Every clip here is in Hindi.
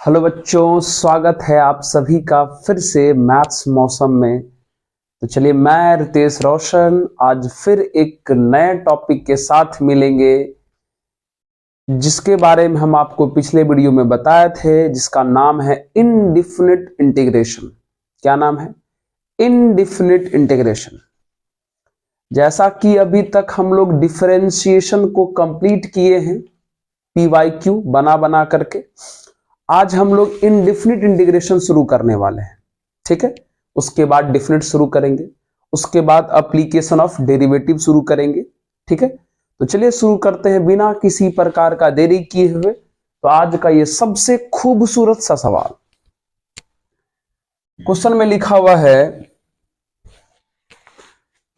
हेलो बच्चों, स्वागत है आप सभी का फिर से मैथ्स मौसम में। तो चलिए, मैं रितेश रोशन आज फिर एक नए टॉपिक के साथ मिलेंगे, जिसके बारे में हम आपको पिछले वीडियो में बताए थे, जिसका नाम है इनडिफिनिट इंटीग्रेशन। क्या नाम है? Indefinite integration. जैसा कि अभी तक हम लोग डिफरेंशिएशन को कंप्लीट किए हैं PYQ बना करके, आज हम लोग इनडिफिनिट इंटीग्रेशन शुरू करने वाले हैं। ठीक है, उसके बाद डिफिनिट शुरू करेंगे, उसके बाद एप्लीकेशन ऑफ डेरिवेटिव शुरू करेंगे। ठीक है, तो चलिए शुरू करते हैं बिना किसी प्रकार का देरी किए हुए। तो आज का ये सबसे खूबसूरत सा सवाल, क्वेश्चन में लिखा हुआ है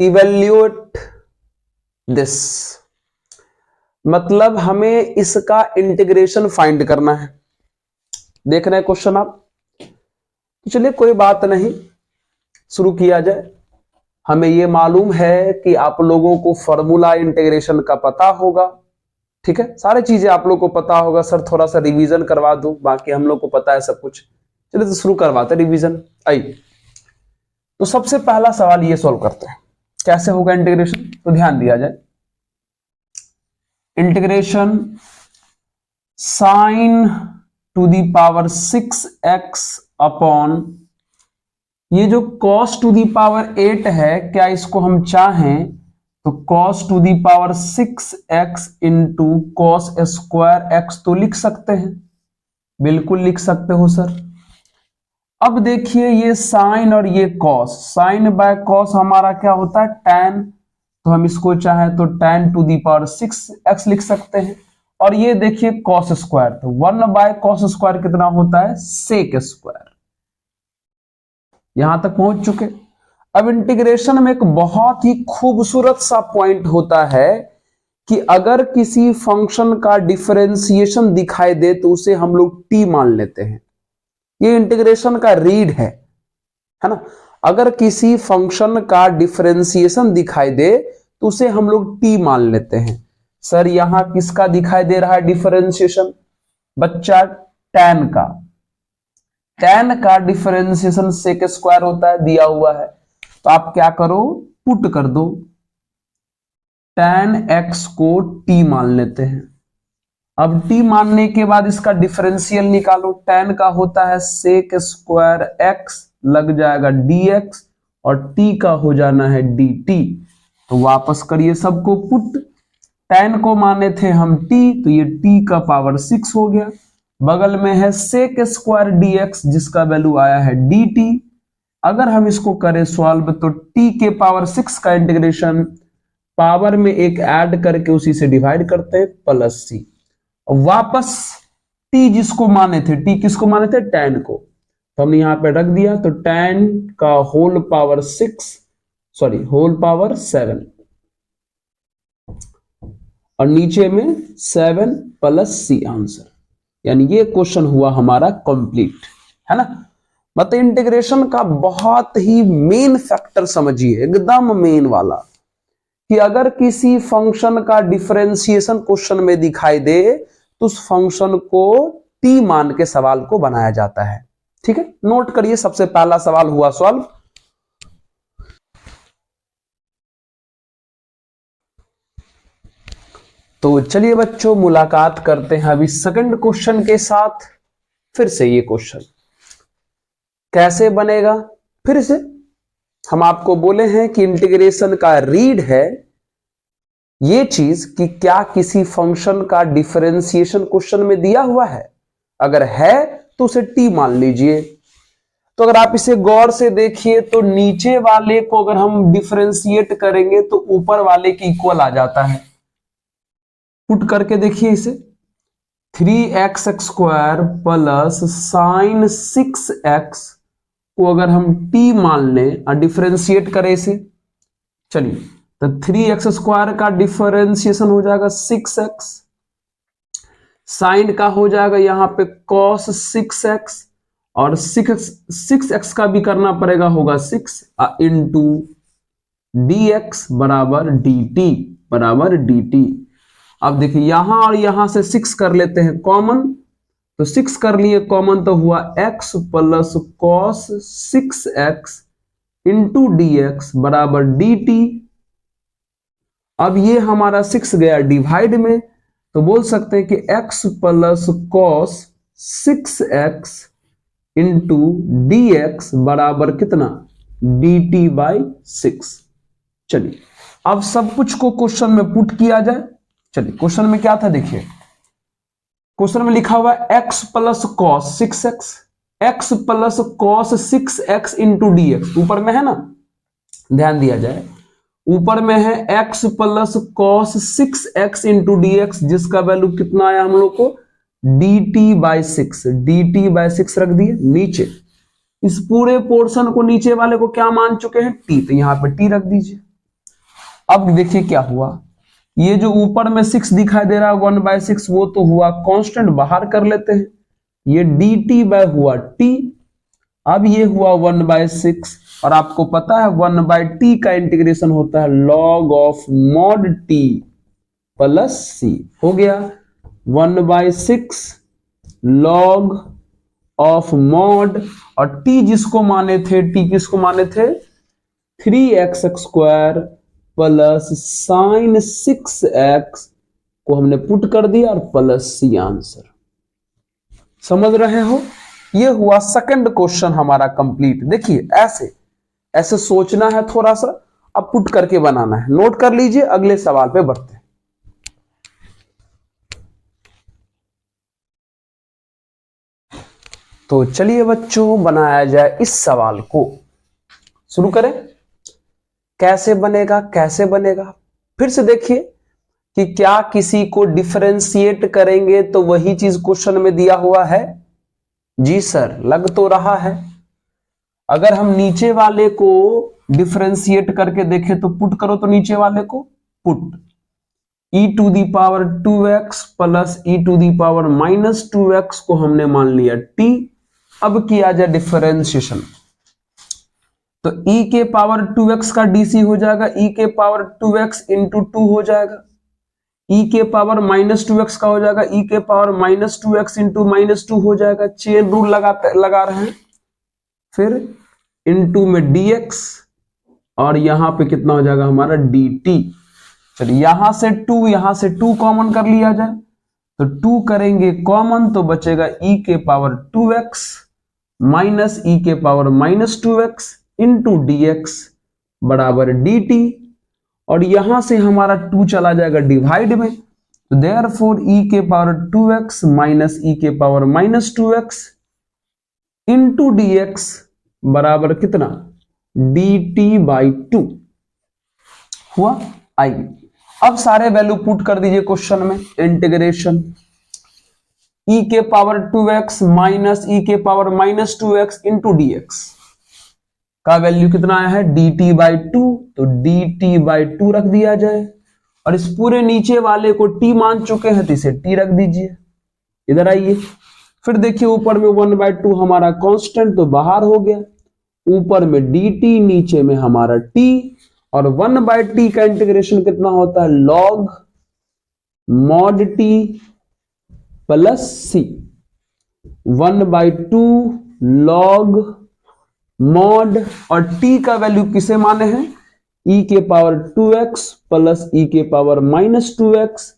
इवेल्युएट दिस, मतलब हमें इसका इंटीग्रेशन फाइंड करना है। देख रहे हैं क्वेश्चन आप? तो चलिए कोई बात नहीं, शुरू किया जाए। हमें यह मालूम है कि आप लोगों को फॉर्मूला इंटीग्रेशन का पता होगा। ठीक है, सारी चीजें आप लोगों को पता होगा। सर थोड़ा सा रिवीजन करवा दूं, बाकी हम लोग को पता है सब कुछ। चलिए तो शुरू करवाते रिवीजन। आइए, तो सबसे पहला सवाल ये सॉल्व करते हैं, कैसे होगा इंटीग्रेशन। तो ध्यान दिया जाए, integration sine to the power 6x upon ये जो cos टू दी पावर 8 है, क्या इसको हम चाहें तो cos to the power 6x into cos square x तो लिख सकते हैं। बिल्कुल लिख सकते हो सर। अब देखिए, ये साइन और ये cos, साइन बाय cos हमारा क्या होता है? tan। तो हम इसको चाहे तो tan to the power 6x लिख सकते हैं। और ये देखिए cos स्क्वायर, तो 1 बाय cos स्क्वायर कितना होता है? sec square. यहां तक पहुंच चुके। अब इंटीग्रेशन में एक बहुत ही खूबसूरत सा पॉइंट होता है कि अगर किसी फंक्शन का डिफरेंशिएशन दिखाई दे तो उसे हम लोग t मान लेते हैं। ये इंटीग्रेशन का रीड है ना। अगर किसी फंक्शन का डिफरेंशिएशन दिखाई दे तो उसे हम लोग t मान लेते हैं। सर यहां किसका दिखाई दे रहा है डिफरेंशिएशन? बच्चा tan का। tan का डिफरेंशिएशन sec स्क्वायर होता है, दिया हुआ है। तो आप क्या करो, पुट कर दो, tan x को t मान लेते हैं। अब t मानने के बाद इसका डिफरेंशियल निकालो। tan का होता है sec स्क्वायर x, लग जाएगा dx, और t का हो जाना है dt। तो वापस करिए सबको पुट। tan को माने थे हम t, तो ये t का पावर 6 हो गया। बगल में है sec स्क्वायर dx, जिसका वैल्यू आया है dt। अगर हम इसको करें सॉल्व तो t के पावर 6 का इंटीग्रेशन पावर में एक ऐड करके उसी से डिवाइड करते हैं, प्लस c। वापस t जिसको माने थे, t किसको माने थे? tan को। तो हमने यहां पे रख दिया, तो tan का होल पावर 7 और नीचे में 7 प्लस c आंसर। यानी ये क्वेश्चन हुआ हमारा कंप्लीट, है ना। मतलब इंटीग्रेशन का बहुत ही मेन फैक्टर समझिए, एकदम मेन वाला, कि अगर किसी फंक्शन का डिफरेंशिएशन क्वेश्चन में दिखाई दे तो उस फंक्शन को t मान के सवाल को बनाया जाता है। ठीक है, नोट करिए, सबसे पहला सवाल हुआ सॉल्व। तो चलिए बच्चों, मुलाकात करते हैं अभी सेकंड क्वेश्चन के साथ। फिर से ये क्वेश्चन कैसे बनेगा? फिर से हम आपको बोले हैं कि इंटीग्रेशन का रीड है ये चीज कि क्या किसी फंक्शन का डिफरेंशिएशन क्वेश्चन में दिया हुआ है। अगर है तो उसे t मान लीजिए। तो अगर आप इसे गौर से देखिए तो नीचे वाले को अगर हम डिफरेंशिएट करेंगे तो ऊपर वाले के इक्वल आ जाता है। पुट करके देखिए इसे, 3x square plus sign 6x को अगर हम t मान लें और डिफरेंशिएट करें इसे, चलिए तो 3x स्क्वायर का डिफरेंशिएशन हो जाएगा 6x, साइन का हो जाएगा यहां पे cos 6x, और 6x का भी करना पड़ेगा, होगा 6 इंटू dx बराबर dt। अब देखिए यहां और यहां से 6 कर लेते हैं कॉमन, तो 6 कर लिए कॉमन, तो हुआ x plus cos 6x into dx बराबर dt। अब ये हमारा 6 गया डिवाइड में, तो बोल सकते हैं कि x plus cos 6x into dx बराबर कितना, dt बाई 6। चलिए अब सब कुछ को क्वेश्चन में पुट किया जाए। चलिए क्वेश्चन में क्या था देखिए, क्वेश्चन में लिखा हुआ x plus cos 6x, x plus cos 6x into dx ऊपर में है ना, ध्यान दिया जाए ऊपर में है x plus cos 6x into dx जिसका वैल्यू कितना आया हम लोग को, dt बाई 6, dt बाई 6 रख दिए। नीचे इस पूरे पोर्शन को नीचे वाले को क्या मान चुके हैं, t, तो यहां पे t रख दीजिए। अब देखिए क्या हुआ, ये जो ऊपर में 6 दिखाई दे रहा है 1/6 वो तो हुआ कांस्टेंट, बाहर कर लेते हैं, ये dt बाय हुआ t, अब ये हुआ 1/6 और आपको पता है 1/t का इंटीग्रेशन होता है log of mod t plus c, हो गया 1/6 log ऑफ मॉड, और t जिसको माने थे, t किसको माने थे, 3x square plus sign 6x को हमने पुट कर दिया और प्लस सी आंसर। समझ रहे हो, ये हुआ सेकंड क्वेश्चन हमारा कंप्लीट। देखिए ऐसे ऐसे सोचना है थोड़ा सा, अब पुट करके बनाना है, नोट कर लीजिए, अगले सवाल पे बढ़ते हैं। तो चलिए बच्चों बनाया जाए इस सवाल को, शुरू करें। कैसे बनेगा, कैसे बनेगा, फिर से देखिए कि क्या किसी को डिफरेंशिएट करेंगे तो वही चीज क्वेश्चन में दिया हुआ है। जी सर, लग तो रहा है। अगर हम नीचे वाले को डिफरेंशिएट करके देखें तो पुट करो, तो नीचे वाले को put e to the power 2x plus e to the power minus 2x को हमने मान लिया t। अब किया जाए डिफरेंशिएशन, तो e के पावर 2x का dc हो जाएगा, e के पावर 2x इंटू 2 हो जाएगा, e के पावर माइनस 2x का हो जाएगा, e के power minus 2x into minus 2 हो जाएगा। चेन रूल लगा रहे हैं, फिर इंटू में dx और यहां पे कितना हो जाएगा हमारा dt। चलिए यहां से 2 कॉमन कर लिया जाए, तो 2 करेंगे कॉमन तो बचेगा e के पावर 2x माइनस e के power minus 2x into dx बराबर dt, और यहां से हमारा 2 चला जाएगा डिवाइड में, तो देयरफॉर e के पावर 2x माइनस e के power minus 2x into dx बराबर कितना, dt बाई 2 हुआ। आइए अब सारे वैल्यू पुट कर दीजिए क्वेश्चन में। इंटीग्रेशन e के पावर 2x माइनस e के power minus 2x into dx का वैल्यू कितना आया है, dt बाई 2, तो dt बाई 2 रख दिया जाए, और इस पूरे नीचे वाले को t मान चुके हैं तो इसे t रख दीजिए। इधर आइए, फिर देखिए ऊपर में 1/2 हमारा कांस्टेंट तो बाहर हो गया, ऊपर में dt नीचे में हमारा t, और 1/t का इंटीग्रेशन कितना होता है, log mod t plus c, 1/2 log mod, और t का वैल्यू किसे माने हैं, e के पावर 2x प्लस e के power minus 2x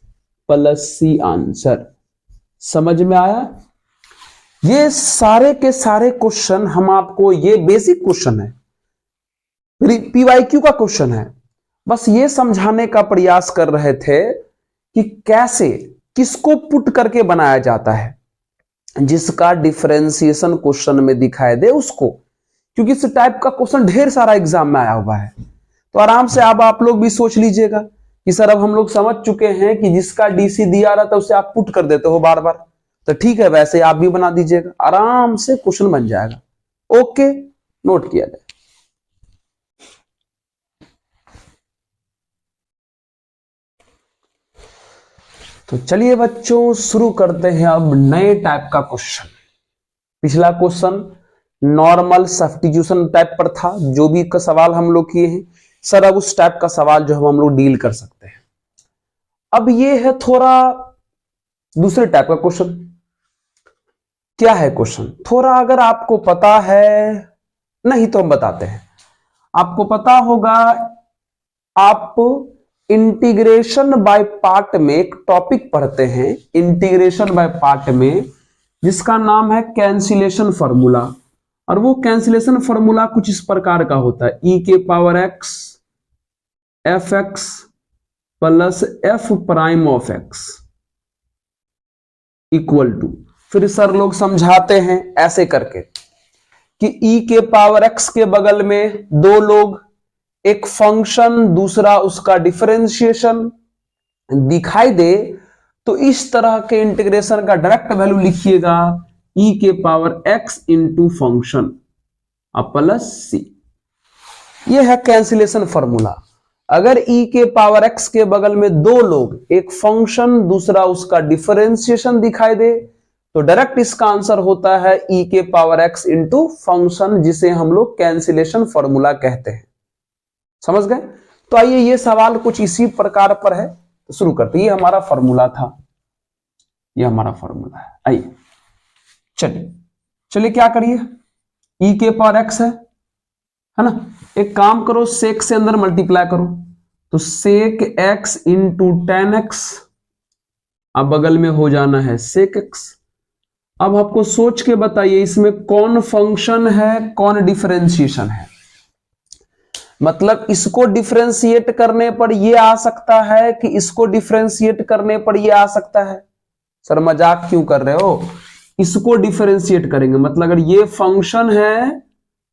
plus c answer. समझ में आया। ये सारे के सारे क्वेश्चन हम आपको, ये बेसिक क्वेश्चन है, पीवाईक्यू का क्वेश्चन है, बस ये समझाने का प्रयास कर रहे थे कि कैसे किसको पुट करके बनाया जाता है, जिसका डिफरेंशिएशन क्वेश्चन में दिखाई दे उसको, क्योंकि इस टाइप का क्वेश्चन ढेर सारा एग्जाम में आया हुआ है। तो आराम से अब आप लोग भी सोच लीजिएगा कि सर अब हम लोग समझ चुके हैं कि जिसका डीसी दिया रहता है उसे आप पुट कर देते हो बार बार, तो ठीक है वैसे आप भी बना दीजिएगा, आराम से क्वेश्चन बन जाएगा। ओके, नोट किया जाए। तो चलिए बच्चों शुरू करते हैं अब नए टाइप का क्वेश्चन। पिछला क्वेश्चन नॉर्मल सब्स्टिट्यूशन टाइप पर था, जो भी का सवाल हम लोग किए हैं सर, अब उस टाइप का सवाल जो हम लोग डील कर सकते हैं। अब ये है थोड़ा दूसरे टाइप का क्वेश्चन, क्या है क्वेश्चन, थोड़ा अगर आपको पता है, नहीं तो हम बताते हैं। आपको पता होगा, आप इंटीग्रेशन बाय पार्ट में एक टॉपिक पढ़ते हैं, इंटीग्रेशन बाय पार्ट में, जिसका नाम है कैंसिलेशन फॉर्मूला। और वो कैंसिलेशन फॉर्मूला कुछ इस प्रकार का होता है, e के power x F X plus F prime of X equal to, फिर सर लोग समझाते हैं ऐसे करके कि e के पावर x के बगल में दो लोग, एक फंक्शन दूसरा उसका डिफरेंशिएशन दिखाई दे, तो इस तरह के इंटीग्रेशन का डायरेक्ट वैल्यू लिखिएगा e के power x into function plus c। यह है कैंसिलेशन फॉर्मूला। अगर e के पावर x के बगल में दो लोग, एक फंक्शन दूसरा उसका डिफरेंशिएशन दिखाई दे, तो डायरेक्ट इसका आंसर होता है e के पावर x इंटू फंक्शन, जिसे हम लोग कैंसिलेशन फॉर्मूला कहते हैं। समझ गए? तो आइए, ये सवाल कुछ इसी प्रकार पर है, तो शुरू करते। ये हमारा फॉर्मूला था, ये हमारा फॉर्मूला है। आइए चलिए क्या करिए, e के पावर x है ना, एक काम करो, सेक से अंदर मल्टीप्लाई करो, तो सेक x इंटू टेन एक्स, अब बगल में हो जाना है सेक x। अब आपको सोच के बताइए इसमें कौन फंक्शन है, कौन डिफरेंशिएशन है। मतलब इसको डिफरेंशिएट करने पर यह आ सकता है कि इसको डिफरेंशिएट करने पर यह आ सकता है। सर मजाक क्यों कर रहे हो, इसको डिफरेंशिएट करेंगे मतलब अगर ये फंक्शन है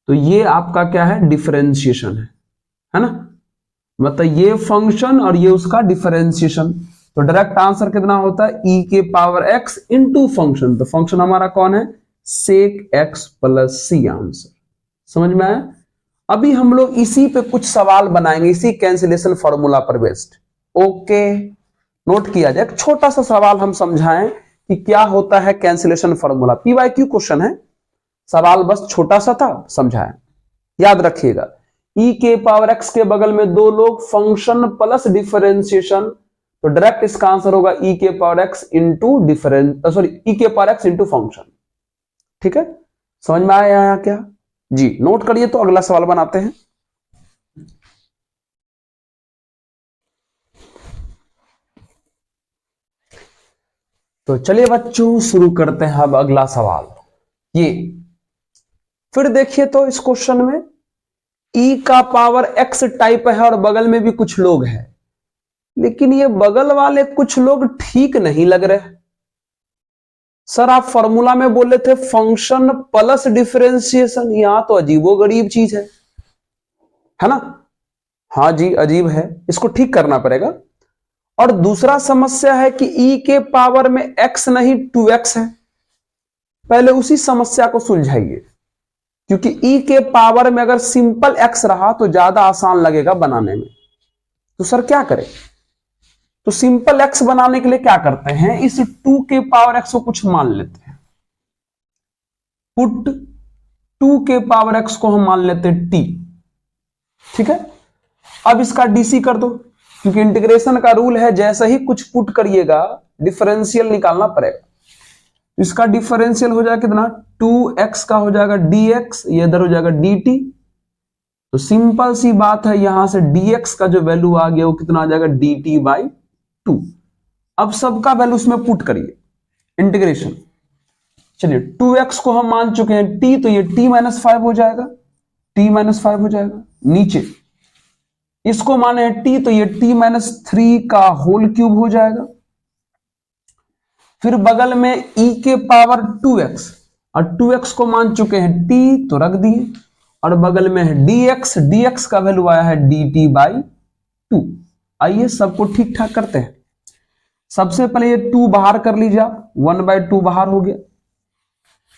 तो ये आपका क्या है, डिफरेंशिएशन है ना। मतलब ये फंक्शन और ये उसका डिफरेंशिएशन, तो डायरेक्ट आंसर कितना होता है, e के पावर x इंटू फंक्शन। तो फंक्शन हमारा कौन है, सेक x प्लस c। आंसर समझ में आया। अभी हम लोग इसी पे कुछ सवाल बनाएंगे, इसी कैंसिलेशन फॉर्मूला पर बेस्ड। ओके, नोट किया जाए। एक छोटा सा सवाल हम समझाएं कि क्या होता है कैंसिलेशन फॉर्मूला। पीवाईक्यू क्वेश्चन है, सवाल बस छोटा सा था, समझाएं। याद रखिएगा, e के पावर x के बगल में दो लोग, फंक्शन प्लस डिफरेंशिएशन, तो डायरेक्ट इसका आंसर होगा e के पावर x इंटू e के पावर x इंटू फंक्शन। ठीक है, समझ में आया यहाँ क्या जी। नोट करिए, तो अगला सवाल बनाते हैं। तो चलिए बच्चों शुरू करते हैं अब अगला सवाल। ये फिर देखिए, तो इस क्वेश्चन में e का पावर x टाइप है और बगल में भी कुछ लोग हैं, लेकिन ये बगल वाले कुछ लोग ठीक नहीं लग रहे। सर आप फॉर्मूला में बोले थे फंक्शन प्लस डिफरेंशिएशन, यहां तो अजीबोगरीब चीज है ना। हाँ जी अजीब है, इसको ठीक करना पड़ेगा। और दूसरा समस्या है कि e के पावर में x नहीं 2x है। पहले उसी समस्या को सुलझाइए, क्योंकि e के पावर में अगर सिंपल x रहा तो ज्यादा आसान लगेगा बनाने में। तो सर क्या करें, तो सिंपल x बनाने के लिए क्या करते हैं, इस 2 के पावर x को कुछ मान लेते हैं। पुट 2 के पावर x को हम मान लेते हैं t। ठीक है, अब इसका dc कर दो, क्योंकि इंटीग्रेशन का रूल है जैसे ही कुछ पुट करिएगा डिफरेंशियल निकालना पड़ेगा। इसका डिफरेंशियल हो जाएगा कितना, 2x का हो जाएगा dx, ये इधर हो जाएगा dt। तो सिंपल सी बात है, यहां से dx का जो वैल्यू आ गया वो कितना आ जाएगा, dt बाई 2। अब सबका वैल्यू उसमें पुट करिए, इंटीग्रेशन। चलिए 2x को हम मान चुके हैं t, तो ये t माइनस 5 हो जाएगा, t माइनस 5 हो जाएगा। नीचे इसको माने t, तो ये t माइनस 3 का होल क्यूब हो जाएगा। फिर बगल में e के पावर 2x, और 2x को मान चुके हैं t, तो रख दिए। और बगल में है dx, dx का वैल्यू आया है dt बाई 2। आइए सबको ठीक ठाक करते हैं। सबसे पहले ये 2 बाहर कर लीजिए आप, 1/2 बाहर हो गया।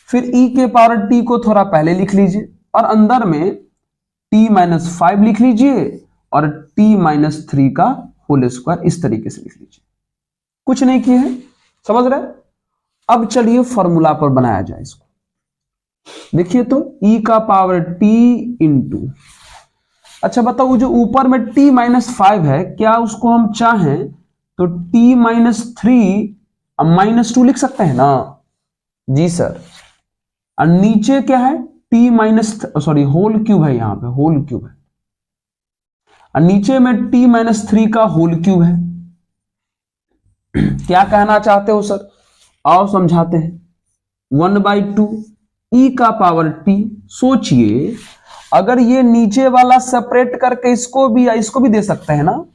फिर e के पावर t को थोड़ा पहले लिख लीजिए, और अंदर में t माइनस 5 लिख लीजिए, और t माइनस 3 का होल स्क्वायर इस तरीके से लिख लीजिए। कुछ नहीं किए हैं, समझ रहे। अब चलिए फॉर्मूला पर बनाया जाए इसको। देखिए तो e का पावर t इंटू, अच्छा बताओ जो ऊपर में t माइनस 5 है, क्या उसको हम चाहें तो t माइनस 3 माइनस 2 लिख सकते हैं ना। जी सर, और नीचे क्या है, T minus sorry whole cube है, यहां पे होल क्यूब है, और नीचे में t-3 का होल क्यूब है। क्या कहना चाहते हो सर, आओ समझाते हैं। 1/2 e का पावर t। सोचिए अगर ये नीचे वाला सेपरेट करके इसको भी दे सकते हैं ना,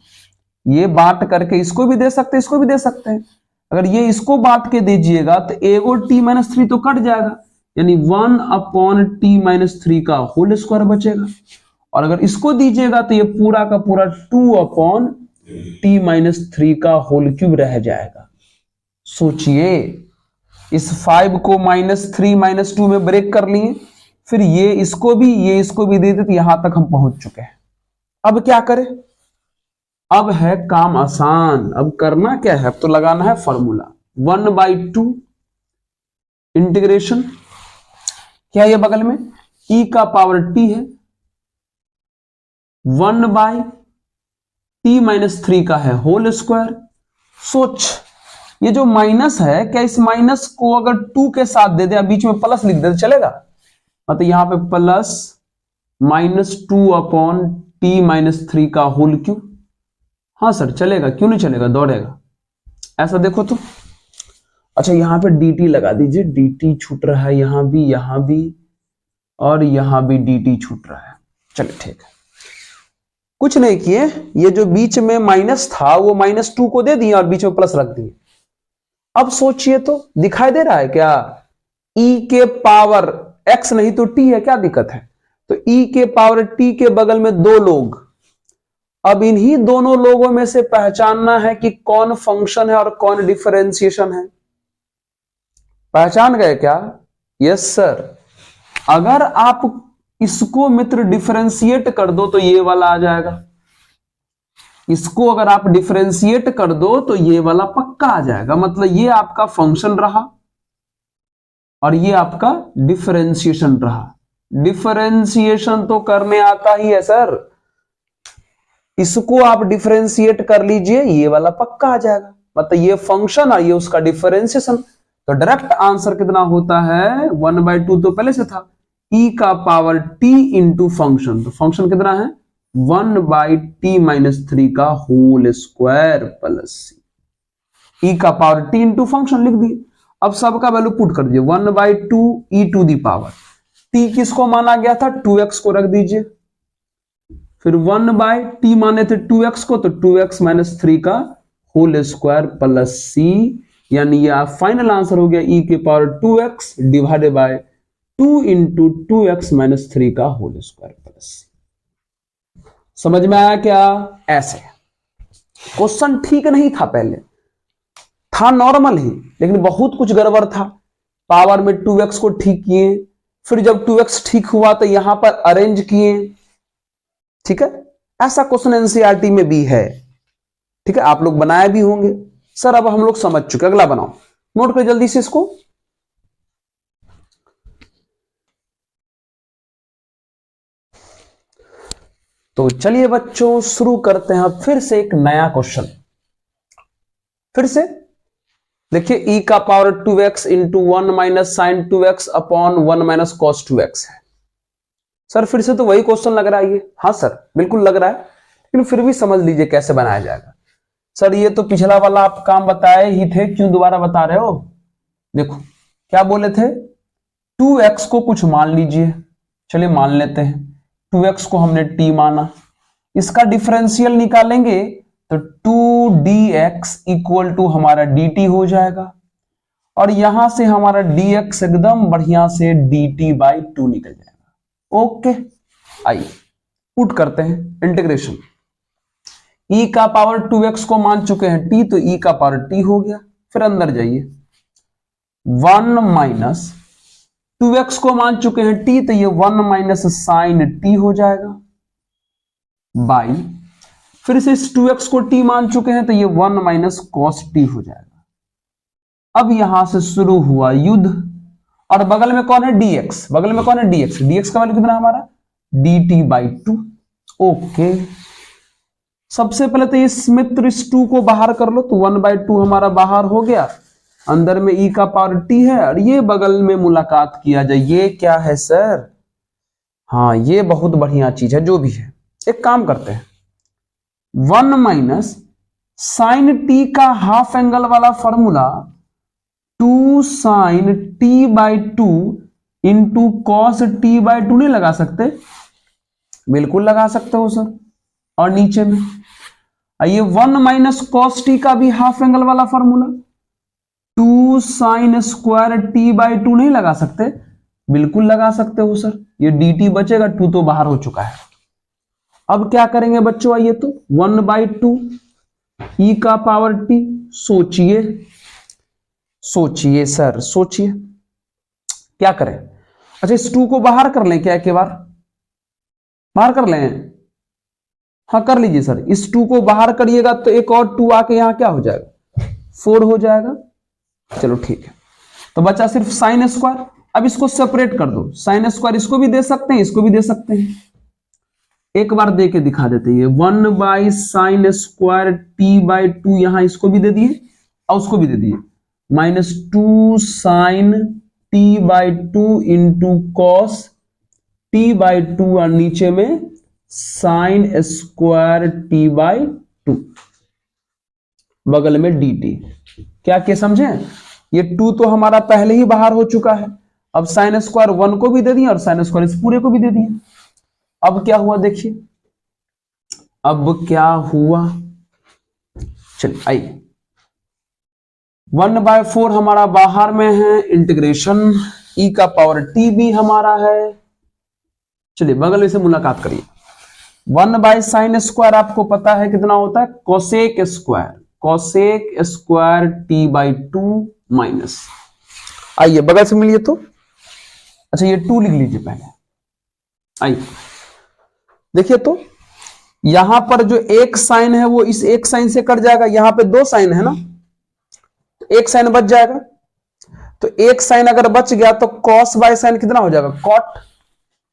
ये बांट करके इसको भी दे सकते हैं, इसको भी दे सकते हैं। अगर ये इसको बांट के दीजिएगा तो एगो t-3 तो कट जाएगा, यानी 1/t-3 का होल स्क्वायर बचेगा। और अगर इसको दीजिएगा तो ये पूरा का पूरा 2/t-3 का होल क्यूब रह जाएगा। सोचिए इस 5 को -3 -2 में ब्रेक कर लिए, फिर ये इसको भी दे देते, यहां तक हम पहुंच चुके हैं। अब क्या करें, अब है काम आसान। अब करना क्या है, अब तो लगाना है फॉर्मूला। 1/2 इंटीग्रेशन क्या है, ये बगल में e का पावर t है, 1/t-3 का है होल स्क्वायर। सोच ये जो माइनस है, क्या इस माइनस को अगर 2 के साथ दे दे, बीच में प्लस लिख दे चलेगा, मतलब यहां पे प्लस -2/t-3 का होल क्यूब। हाँ सर चलेगा, क्यों नहीं चलेगा, दौड़ेगा। ऐसा देखो तो, अच्छा यहां पे dt लगा दीजिए, dt छूट रहा है यहां भी और यहां भी dt छूट रहा है। चलिए ठीक है, कुछ नहीं किए, ये जो बीच में माइनस था वो -2 को दे दिए और बीच में प्लस रख दिए। अब सोचिए तो दिखाई दे रहा है क्या, e के पावर x नहीं तो t है, क्या दिक्कत है। तो e के पावर t के बगल में 2 लोग, अब इन्हीं दोनों लोगों में से पहचानना है कि कौन फंक्शन है और कौन डिफरेंशिएशन है। पहचान गए क्या, यस सर। अगर आप इसको मित्र डिफरेंशिएट कर दो तो ये वाला आ जाएगा, इसको अगर आप डिफरेंशिएट कर दो तो ये वाला पक्का आ जाएगा। मतलब ये आपका फंक्शन रहा और ये आपका डिफरेंशिएशन रहा। डिफरेंशिएशन तो करने आता ही है सर, इसको आप डिफरेंशिएट कर लीजिए, ये वाला पक्का आ जाएगा। मतलब ये फंक्शन और ये उसका डिफरेंशिएशन। तो डायरेक्ट आंसर कितना होता है, 1/2 तो पहले से था, e का पावर t इंटू फंक्शन, तो फंक्शन कितना है 1/t-3 का होल स्क्वायर प्लस e का पावर t इंटू फंक्शन लिख दिए। अब सबका वैल्यू पुट कर दीजिए, 1/2 e to the power, t किसको माना गया था, 2x को रख दीजिए, फिर 1/t माने थे 2x को, तो 2x-3 का होल स्क्वायर प्लस c, यानी ये फाइनल आंसर हो गया e के power 2x divided by 2 into 2x-3 का होल स्क्वायर प्लस c। समझ में आया क्या। ऐसे क्वेश्चन ठीक नहीं था, पहले था नॉर्मल ही, लेकिन बहुत कुछ गड़बड़ था। पावर में 2x को ठीक किए, फिर जब 2x ठीक हुआ तो यहां पर अरेंज किए, ठीक है। ऐसा क्वेश्चन एनसीईआरटी में भी है, ठीक है, आप लोग बनाए भी होंगे। सर अब हम लोग समझ चुके, अगला बनाओ, नोट करो जल्दी से इसको। तो चलिए बच्चों शुरू करते हैं फिर से एक नया क्वेश्चन। फिर से देखिए, e का power 2x into 1 minus sine 2x upon 1 minus cos 2x है। सर फिर से तो वही क्वेश्चन लग रहा है ये, हाँ सर बिल्कुल लग रहा है, लेकिन फिर भी समझ लीजिए कैसे बनाया जाएगा। सर ये तो पिछला वाला आप काम बताए ही थे, क्यों दोबारा बता रहे हो। देखो क्या बोले थे, 2x को कुछ मान लीजिए, चलिए मान लेते हैं, 2x को हमने t माना, इसका डिफरेंशियल निकालेंगे तो 2dx इक्वल टू हमारा dt हो जाएगा, और यहां से हमारा dx एकदम बढ़िया से dt/2 निकल जाएगा। ओके आइए पुट करते हैं इंटीग्रेशन। e का पावर 2x को मान चुके हैं t, तो e का पावर t हो गया। फिर अंदर जाइए, 1 माइनस 2x को मान चुके हैं t, तो ये 1 माइनस साइन t हो जाएगा बाई, फिर से इस 2x को t मान चुके हैं तो ये 1 माइनस कॉस t हो जाएगा। अब यहां से शुरू हुआ युद्ध, और बगल में कौन है dx, बगल में कौन है dx, dx का वैल्यू कितना है हमारा dt/2। ओके सबसे पहले तो इस मित्र इस 2 को बाहर कर लो, तो 1/2 हमारा बाहर हो गया, अंदर में ई का पावर टी है और ये बगल में मुलाकात किया जाए, ये क्या है सर? हाँ ये बहुत बढ़िया चीज है। जो भी है एक काम करते हैं, 1 माइनस साइन टी का हाफ एंगल वाला formula 2 sine t by two into cos t by two नहीं लगा सकते? बिल्कुल लगा सकते हो सर। और नीचे में ये 1 माइनस कॉस टी का भी हाफ एंगल वाला formula 2 sign square t by two नहीं लगा सकते? बिल्कुल लगा सकते हो सर। ये डी टी बचेगा, 2 तो बाहर हो चुका है। अब क्या करेंगे बच्चों, आइए तो 1/2 ई का पावर टी। सोचिए सोचिए सर, सोचिए क्या करें। अच्छा इस 2 को बाहर कर लें क्या? एक बार बाहर कर लें? हाँ कर लीजिए सर। इस 2 को बाहर करिएगा तो एक और 2 आके यहां क्या हो जाएगा? 4 हो जाएगा। चलो ठीक है, तो बचा सिर्फ साइन स्क्वायर। अब इसको सेपरेट कर दो, साइन स्क्वायर इसको भी दे सकते हैं, इसको भी दे सकते हैं। एक बार दे के दिखा देते हैं। 1 by sine square t by to, यहां इसको भी दे दिए और उसको भी दे दिए, minus 2 sine t by two into cos t by two और नीचे में sine square t by two, बगल में डी टी। क्या क्या समझे? ये 2 तो हमारा पहले ही बाहर हो चुका है। अब साइन स्क्वायर 1 को भी दे दिए और साइन स्क्वायर इस पूरे को भी दे दिए। अब क्या हुआ देखिए, अब क्या हुआ, चलिए आइए 1/4 हमारा बाहर में है, इंटीग्रेशन ई का पावर टी भी हमारा है। चलिए बगल में से मुलाकात करिए। 1 बाई साइन स्क्वायर आपको पता है कितना होता है? Cosec square, cosec square t by two minus, आइए बगल से मिलिए तो। अच्छा ये 2 लिख लीजिए पहले। आइए देखिए तो यहां पर जो एक साइन है वो इस एक साइन से कट जाएगा। यहां पे 2 साइन है ना, तो एक साइन बच जाएगा। तो एक साइन अगर बच गया तो कॉस बाय साइन कितना हो जाएगा? कॉट,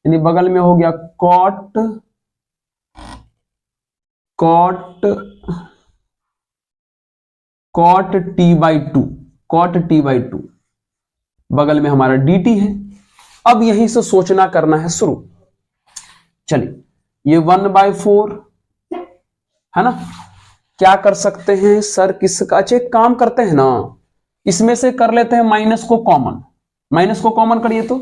यानी बगल में हो गया cot, cot, cot t by two, cot t by two, बगल में हमारा डी टी है। अब यहीं से सोचना करना है शुरू। चलिए ये 1/4 है ना, क्या कर सकते हैं सर? किसका? अच्छा एक काम करते हैं ना, इसमें से कर लेते हैं माइनस को कॉमन। माइनस को कॉमन करिए तो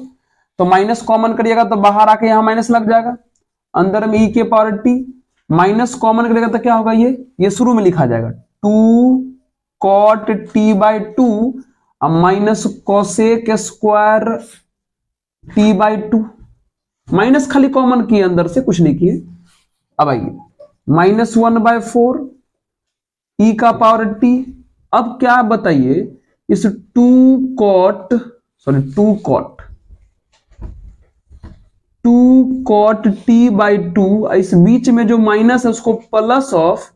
माइनस कॉमन करिएगा तो बाहर आके यहां माइनस लग जाएगा, अंदर में ई के पावर टी। माइनस कॉमन करिएगा तो क्या होगा? ये शुरू में लिखा जाएगा 2 cot t by two minus cosec square t by two. Minus खाली कॉमन किए, अंदर से कुछ नहीं किए। अब आइए माइनस 1/4 ई का पावर टी। अब क्या बताइए, इस 2 कॉट टी बाई टू, इस बीच में जो माइनस है उसको plus of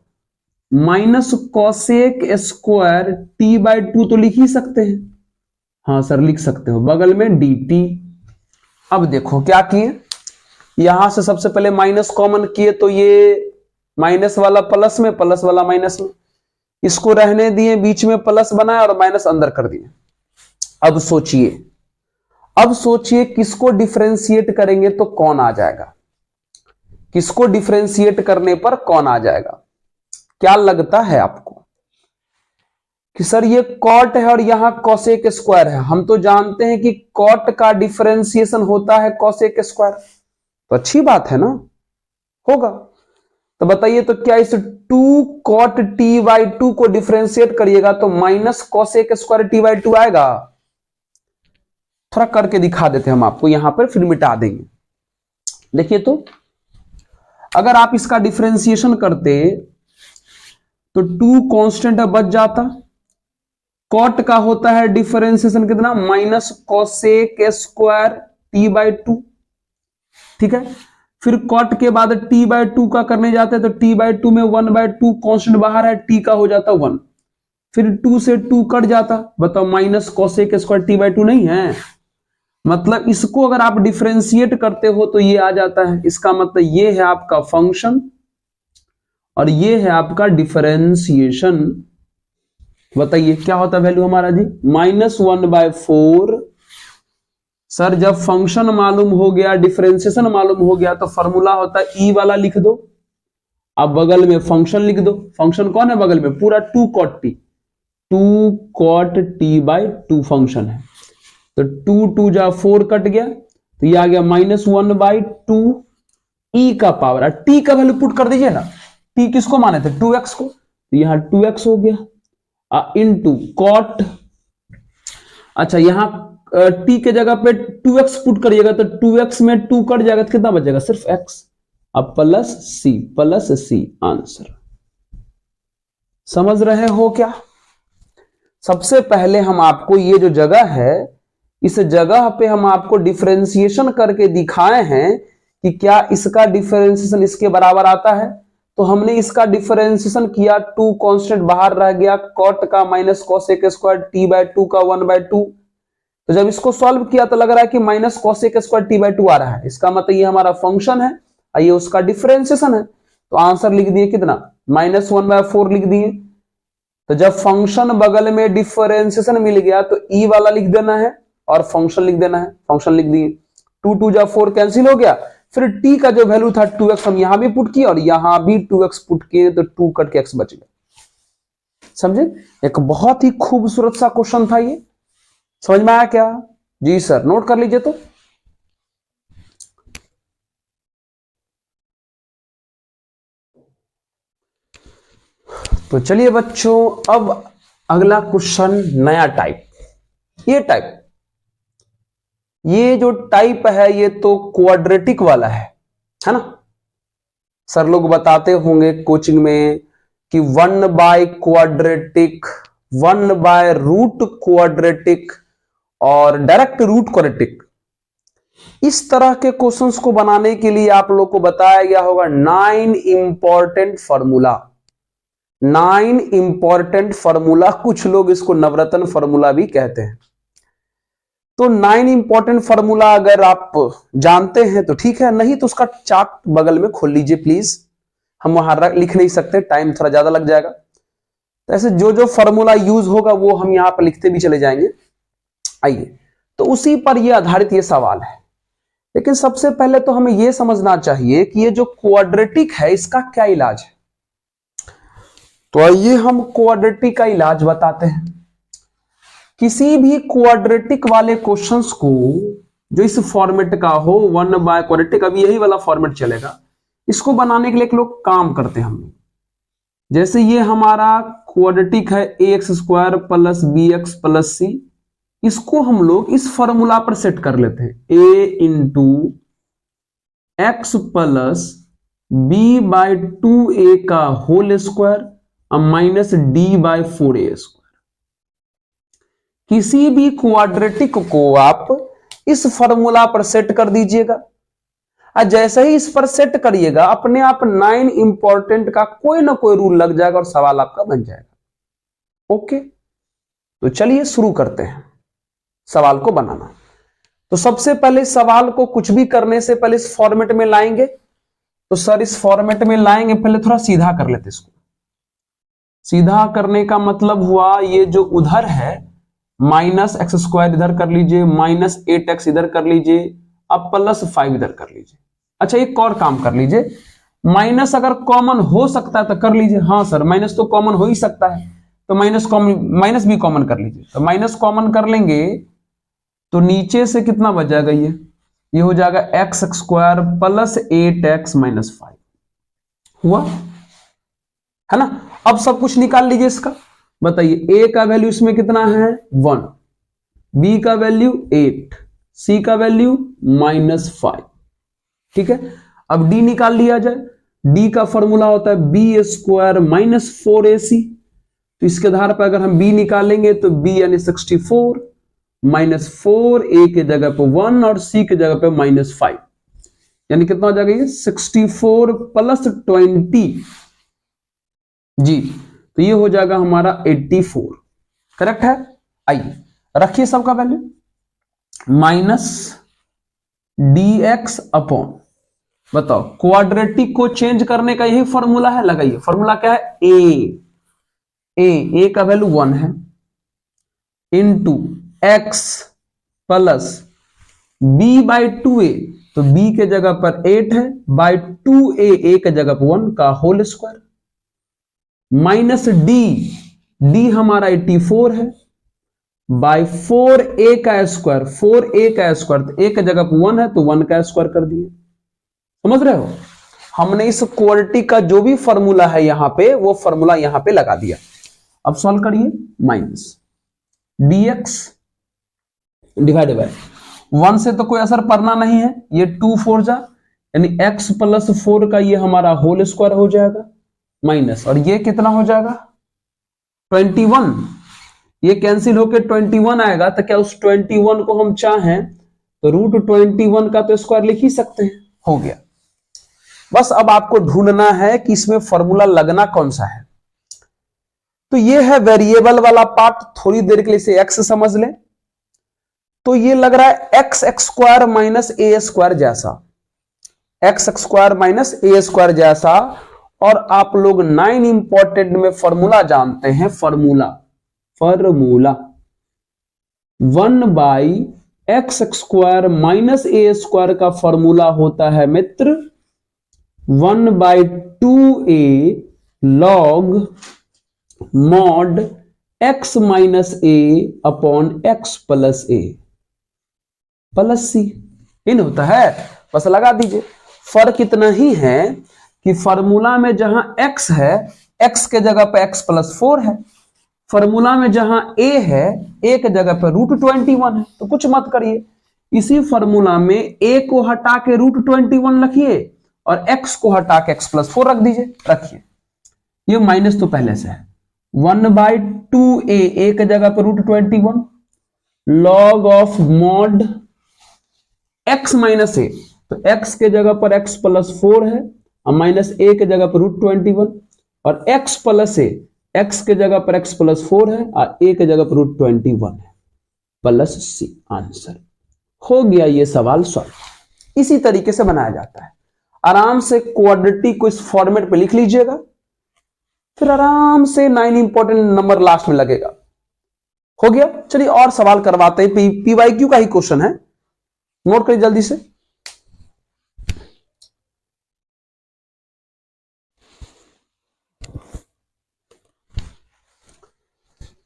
minus cosec square t by to तो लिख ही सकते हैं। हाँ सर लिख सकते हो, बगल में डी टी। अब देखो क्या किए, यहां से सबसे पहले माइनस कॉमन किए तो ये माइनस वाला प्लस में, प्लस वाला माइनस में, इसको रहने दिए, बीच में प्लस बनाया और माइनस अंदर कर दिए। अब सोचिए किसको डिफरेंशिएट करेंगे तो कौन आ जाएगा? किसको डिफरेंशिएट करने पर कौन आ जाएगा? क्या लगता है आपको कि सर ये कॉट है और यहां कोसेक स्क्वायर है? हम तो जानते हैं कि कॉट का डिफरेंशिएशन होता है कोसेक स्क्वायर, तो अच्छी बात है ना, होगा। तो बताइए तो क्या इस 2 कॉट टी बाई टू को डिफरेंशिएट करिएगा तो minus cosec square t by to आएगा? थोड़ा करके दिखा देते हैं हम आपको यहां पर, फिर मिटा देंगे। देखिए तो अगर आप इसका डिफरेंशिएशन करते तो 2 कांस्टेंट बच जाता। कॉट का होता है डिफरेंशिएशन कितना? Minus cosec square t by to, ठीक है। फिर कॉट के बाद टी बाई टू का करने जाते हैं तो टी बाई टू में 1/2 कांस्टेंट बाहर है, टी का हो जाता 1, फिर 2 से 2 कट जाता। बताओ minus cosec square t by two नहीं है? मतलब इसको अगर आप डिफरेंशिएट करते हो तो ये आ जाता है। इसका मतलब ये है आपका फंक्शन और ये है आपका डिफरेंशिएशन। बताइए क्या होता है वैल्यू हमारा जी, -1/4। सर जब फंक्शन मालूम हो गया, डिफरेंशिएशन मालूम हो गया, तो फॉर्मूला होता है ई वाला लिख दो, अब बगल में फंक्शन लिख दो। फंक्शन कौन है बगल में, पूरा 2 cot t, 2 cot t/2 function है। तो 2 2 जा 4 कट गया, तो ये आ गया -1/2 ई का पावर। टी का वैल्यू पुट कर दीजिए ना, टी किसको माने थे, 2x को, तो यहां 2x हो गया इनटू कॉट। अच्छा यहां टी के जगह पे 2x पुट करिएगा, तो 2x में 2 कट जाएगा, तो कितना बचेगा, सिर्फ x। अब प्लस सी आंसर। समझ रहे हो क्या? सबसे पहले हम आपको ये जो जगह है, इस जगह पे हम आपको डिफरेंशिएशन करके दिखाए हैं कि क्या इसका डिफरेंशिएशन इसके बराबर आता है। तो हमने इसका डिफरेंशिएशन किया, 2 कांस्टेंट बाहर रह गया, कॉट का माइनस कॉसेक स्क्वायर t/2 का 1/2। तो जब इसको सॉल्व किया तो लग रहा है कि माइनस कॉसेक स्क्वायर t/2 आ रहा है, इसका मतलब ये हमारा फंक्शन है, ये उसका डिफरेंशिएशन है। तो आंसर लिख दिए कितना, -1/4 लिख दिए। तो जब फंक्शन बगल में डिफरेंशिएशन मिल गया तो ई वाला लिख देना है और फंक्शन लिख देना है, फंक्शन लिख दिए। 2 2 जा 4 कैंसिल हो गया, फिर टी का जो वैल्यू था 2x हम यहां भी पुट किए और यहां भी 2x पुट किए, तो 2 कट के x बच गया। समझे? एक बहुत ही खूबसूरत सा क्वेश्चन था ये। समझ में आया क्या? जी सर, नोट कर लीजिए। तो चलिए बच्चों, अब अगला क्वेश्चन, नया टाइप। ये जो टाइप है ये तो क्वाड्रेटिक वाला है ना। सर लोग बताते होंगे कोचिंग में कि 1/क्वाड्रेटिक, 1/रूट क्वाड्रेटिक और डायरेक्ट रूट क्वाड्रेटिक। इस तरह के क्वेश्चंस को बनाने के लिए आप लोग को बताया गया होगा 9 इंपॉर्टेंट फॉर्मूला। 9 इंपॉर्टेंट फॉर्मूला, कुछ लोग इसको नवरत्न फॉर्मूला भी कहते हैं। तो 9 इंपॉर्टेंट फॉर्मूला अगर आप जानते हैं तो ठीक है, नहीं तो उसका चार्ट बगल में खोल लीजिए प्लीज। हम वहां लिख नहीं सकते, टाइम थोड़ा ज्यादा लग जाएगा। तो ऐसे जो जो फॉर्मूला यूज होगा वो हम यहां पर लिखते भी चले जाएंगे। आइए, तो उसी पर यह आधारित ये सवाल है। लेकिन सबसे पहले तो हमें यह समझना चाहिए कि ये जो क्वाड्रेटिक है इसका क्या इलाज है। तो आइए हम क्वाड्रेटिक का इलाज बताते हैं। किसी भी क्वाड्रेटिक वाले क्वेश्चंस को जो इस फॉर्मेट का हो, 1/क्वाड्रेटिक, अभी यही वाला फॉर्मेट चलेगा, इसको बनाने के लिए एक लोग काम करते हैं हम। जैसे ये हमारा क्वाड्रेटिक है ax² + bx + c, इसको हम लोग इस फॉर्मूला पर सेट कर लेते हैं, a × x + b/2a का होल स्क्वायर -d/4a²। किसी भी क्वाड्रेटिक को आप इस फॉर्मूला पर सेट कर दीजिएगा, और जैसे ही इस पर सेट करिएगा अपने आप 9 इंपॉर्टेंट का कोई ना कोई रूल लग जाएगा और सवाल आपका बन जाएगा। ओके, तो चलिए शुरू करते हैं सवाल को बनाना। तो सबसे पहले सवाल को कुछ भी करने से पहले इस फॉर्मेट में लाएंगे। तो सर इस फॉर्मेट में लाएंगे, पहले थोड़ा सीधा कर लेते इसको। सीधा करने का मतलब हुआ ये जो उधर है -x² इधर कर लीजिए, -8x इधर कर लीजिए, अब +5 इधर कर लीजिए। अच्छा एक और काम कर लीजिए, माइनस अगर कॉमन हो सकता है तो कर लीजिए। हाँ सर माइनस तो कॉमन हो ही सकता है, तो माइनस भी कॉमन कर लीजिए। तो माइनस कॉमन कर लेंगे तो नीचे से कितना बच जाएगा, ये हो जाएगा x² + 8x - 5 हुआ, है ना। अब सब कुछ निकाल लीजिए इसका। बताइए a का वैल्यू इसमें कितना है 1, b का वैल्यू 8, c का वैल्यू -5। ठीक है, अब d निकाल लिया जाए। d का फॉर्मूला होता है b² - 4ac। तो इसके आधार पर अगर हम b निकालेंगे तो b यानी 64 -4, a के जगह पे 1 और c के जगह पे -5, यानी कितना हो जाएगा ये 64 + 20 जी। तो ये हो जाएगा हमारा 84, करेक्ट है। आइए रखिए सबका वैल्यू, -dx अपॉन, बताओ क्वाड्रेटिक को चेंज करने का यही फॉर्मूला है, लगाइए फॉर्मूला क्या है, ए का वैल्यू 1 है, into x plus b by 2a, तो b के जगह पर 8 है, बाई 2a के जगह पर 1 का होल स्क्वायर, माइनस डी हमारा 84 है, बाई 4a का स्क्वायर, 4a का स्क्वायर, तो a के जगह पर 1 है तो 1 का स्क्वायर कर दिए। समझ रहे हो, हमने इस क्वालिटी का जो भी फॉर्मूला है यहां पे, वो फॉर्मूला यहां पे लगा दिया। अब सॉल्व करिए, माइनस dx डिवाइड बाय 1 से तो कोई असर पड़ना नहीं है, ये 2 4 जा, यानी x प्लस 4 का ये हमारा होल स्क्वायर हो जाएगा, माइनस, और ये कितना हो जाएगा 21, ये कैंसिल होके 21 आएगा, तो क्या उस 21 को हम चाहें तो √21 का तो स्क्वायर लिख ही सकते हैं, हो गया। बस अब आपको ढूंढना है कि इसमें फॉर्मूला लगना कौन सा है। तो ये है वेरिएबल वाला पार्ट, थोड़ी देर के लिए इसे x समझ लें। तो ये लग रहा है x square minus a square जैसा, x square minus a square जैसा। और आप लोग 9 इंपॉर्टेंट में फॉर्मूला जानते हैं, formula 1 by x square minus a square का फॉर्मूला होता है मित्र 1 by 2a log mod x minus a upon x plus a plus c, इन होता है, बस लगा दीजिए। फर्क इतना ही है कि फॉर्मूला में जहां x है, x के जगह पे x प्लस 4 है, फॉर्मूला में जहां a है, a के जगह पे √21 है। तो कुछ मत करिए, इसी फॉर्मूला में a को हटा के √21 रखिए और x को हटा के x प्लस 4 रख दीजिए, रखिए। ये माइनस तो पहले से है, 1 बाई 2a, a के जगह पे √21 log of mod x minus a, तो x के जगह पर x प्लस 4 है और माइनस a के जगह पर √21, और x प्लस ए, x के जगह पर x प्लस 4 है और a के जगह पर √21 है, प्लस सी। आंसर हो गया ये सवाल सॉल्व। इसी तरीके से बनाया जाता है। आराम से क्वाड्रेटिक को इस फॉर्मेट पे लिख लीजिएगा, फिर आराम से 9 इंपॉर्टेंट नंबर लास्ट में लगेगा। हो गया, चलिए और सवाल करवाते हैं। PYQ का ही क्वेश्चन है, नोट करिए जल्दी से।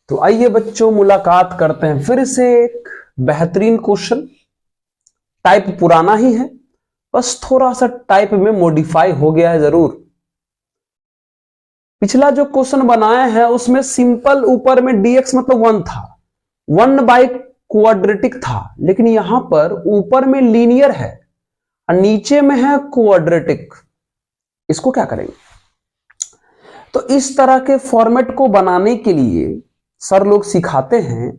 तो आइए बच्चों, मुलाकात करते हैं फिर से एक बेहतरीन क्वेश्चन। टाइप पुराना ही है, बस थोड़ा सा टाइप में मॉडिफाई हो गया है जरूर। पिछला जो क्वेश्चन बनाया है उसमें सिंपल ऊपर में dx मतलब 1 था, 1 बाई क्वाड्रेटिक था, लेकिन यहां पर ऊपर में लीनियर है और नीचे में है क्वाड्रेटिक। इसको क्या करेंगे? तो इस तरह के फॉर्मेट को बनाने के लिए सर लोग सिखाते हैं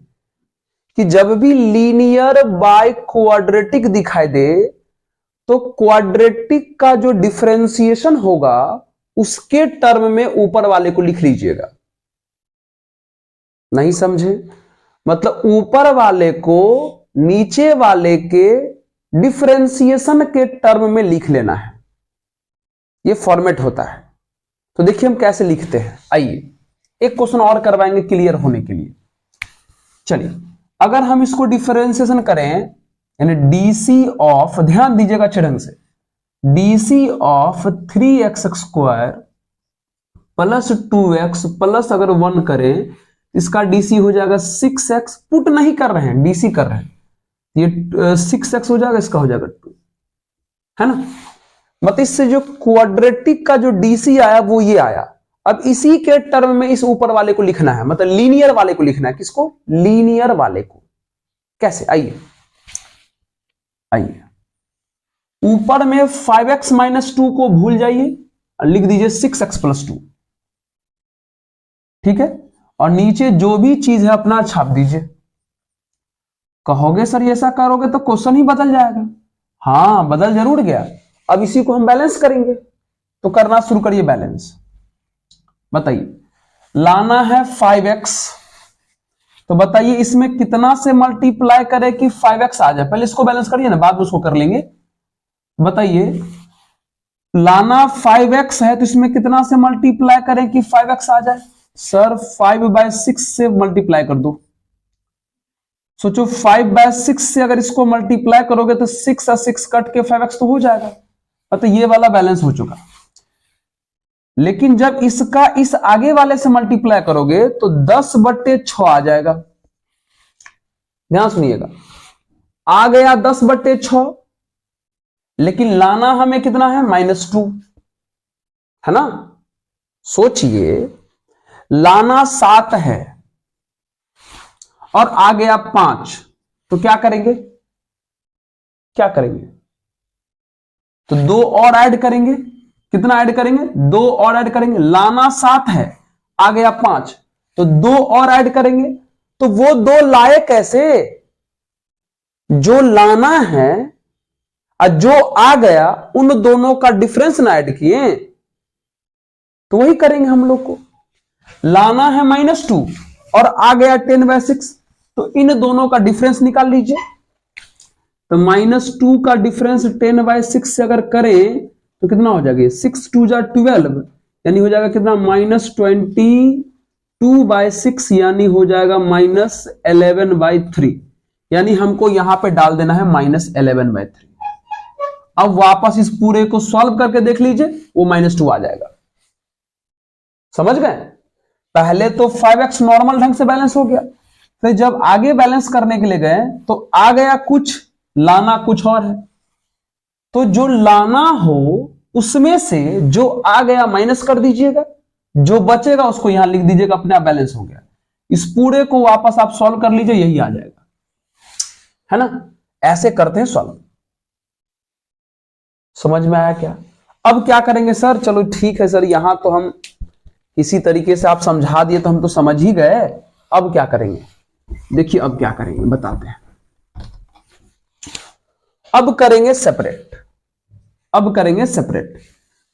कि जब भी लीनियर बाय क्वाड्रेटिक दिखाई दे तो क्वाड्रेटिक का जो डिफरेंशिएशन होगा उसके टर्म में ऊपर वाले को लिख लीजिएगा। नहीं समझे? मतलब ऊपर वाले को नीचे वाले के डिफरेंशिएशन के टर्म में लिख लेना है, ये फॉर्मेट होता है। तो देखिए हम कैसे लिखते हैं। आइए एक क्वेश्चन और करवाएंगे क्लियर होने के लिए। चलिए, अगर हम इसको डिफरेंशिएशन करें, यानी डीसी ऑफ, ध्यान दीजिएगा अच्छे ढंग से, DC of 3x square plus 2x plus अगर 1 करें, इसका डीसी हो जाएगा 6x। पुट नहीं कर रहे हैं, डीसी कर रहे हैं, ये 6x हो जाएगा, इसका हो जाएगा 2, है ना। मतलब इससे जो क्वाड्रेटिक का जो डीसी आया वो ये आया। अब इसी के टर्म में इस ऊपर वाले को लिखना है, मतलब लीनियर वाले को लिखना है। किसको? लीनियर वाले को। कैसे? आइए आइए, ऊपर में 5x माइनस 2 को भूल जाइए और लिख दीजिए 6x प्लस 2, ठीक है। और नीचे जो भी चीज है अपना छाप दीजिए। कहोगे सर ऐसा करोगे तो क्वेश्चन ही बदल जाएगा। हाँ, बदल जरूर गया। अब इसी को हम बैलेंस करेंगे, तो करना शुरू करिए बैलेंस। बताइए, लाना है 5x, तो बताइए इसमें कितना से मल्टीप्लाई करें कि 5x आ जाए। पहले इसको बैलेंस करिए ना, बाद में उसको कर लेंगे। बताइए, लाना 5x है तो इसमें कितना से मल्टीप्लाई करें कि 5x आ जाए। सर 5/6 से मल्टीप्लाई कर दो। सोचो 5/6 से अगर इसको मल्टीप्लाई करोगे तो 6 और 6 कट के 5x तो हो जाएगा, तो ये वाला बैलेंस हो चुका। लेकिन जब इसका इस आगे वाले से मल्टीप्लाई करोगे तो 10/6 आ जाएगा। ध्यान सुनिएगा, आ गया 10/6, लेकिन लाना हमें कितना है, -2, है ना। सोचिए, लाना 7 है और आ गया 5, तो क्या करेंगे, क्या करेंगे, तो 2 और ऐड करेंगे। कितना ऐड करेंगे, 2 और ऐड करेंगे। लाना 7 है, आ गया 5, तो 2 और ऐड करेंगे। तो वो 2 लाए कैसे, जो लाना है और जो आ गया उन दोनों का डिफरेंस ना ऐड किए, तो वही करेंगे हम लोग को। लाना है -2 और आ गया 10/6, तो इन दोनों का डिफरेंस निकाल लीजिए। तो -2 का डिफरेंस 10/6 से अगर करें तो कितना हो जाएगा, 6 2 जा 12, यानी हो जाएगा कितना, -22/6, यानी हो जाएगा -11/3, यानी हमको यहां पे डाल देना है -11/3। अब वापस इस पूरे को सॉल्व करके देख लीजिए, वो -2 आ जाएगा। समझ गए, पहले तो 5x नॉर्मल ढंग से बैलेंस हो गया, फिर जब आगे बैलेंस करने के लिए गए तो आ गया कुछ, लाना कुछ और है। तो जो लाना हो उसमें से जो आ गया माइनस कर दीजिएगा, जो बचेगा उसको यहां लिख दीजिएगा, अपने आप बैलेंस हो गया। इस पूरे को वापस आप सॉल्व कर लीजिए, यही आ जाएगा, है ना। ऐसे करते हैं सॉल्व। समझ में आया क्या। अब क्या करेंगे सर, चलो ठीक है सर, यहां तो हम इसी तरीके से आप समझा दिए तो हम तो समझ ही गए। अब क्या करेंगे, देखिए अब क्या करेंगे बताते हैं। अब करेंगे सेपरेट, अब करेंगे सेपरेट।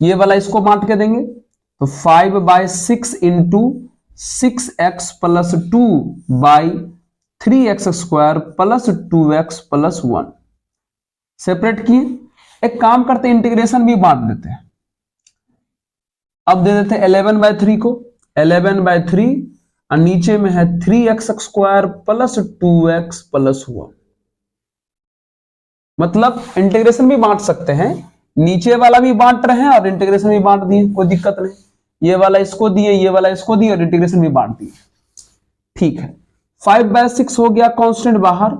ये वाला इसको बांट के देंगे, तो 5/6 into 6x + 2/3x² + 2x + 1 separate किए। एक काम करते हैं, इंटीग्रेशन भी बांट देते हैं। अब दे देते हैं 11/3 को, 11/3 और नीचे में है 3x² + 2x + 1। मतलब इंटीग्रेशन भी बांट सकते हैं, नीचे वाला भी बांट रहे हैं और इंटीग्रेशन भी बांट दिए, कोई दिक्कत नहीं। ये वाला इसको दिए, ये वाला इसको दिए और इंटीग्रेशन भी बांट दिए, ठीक है। 5/6 हो गया कांस्टेंट बाहर,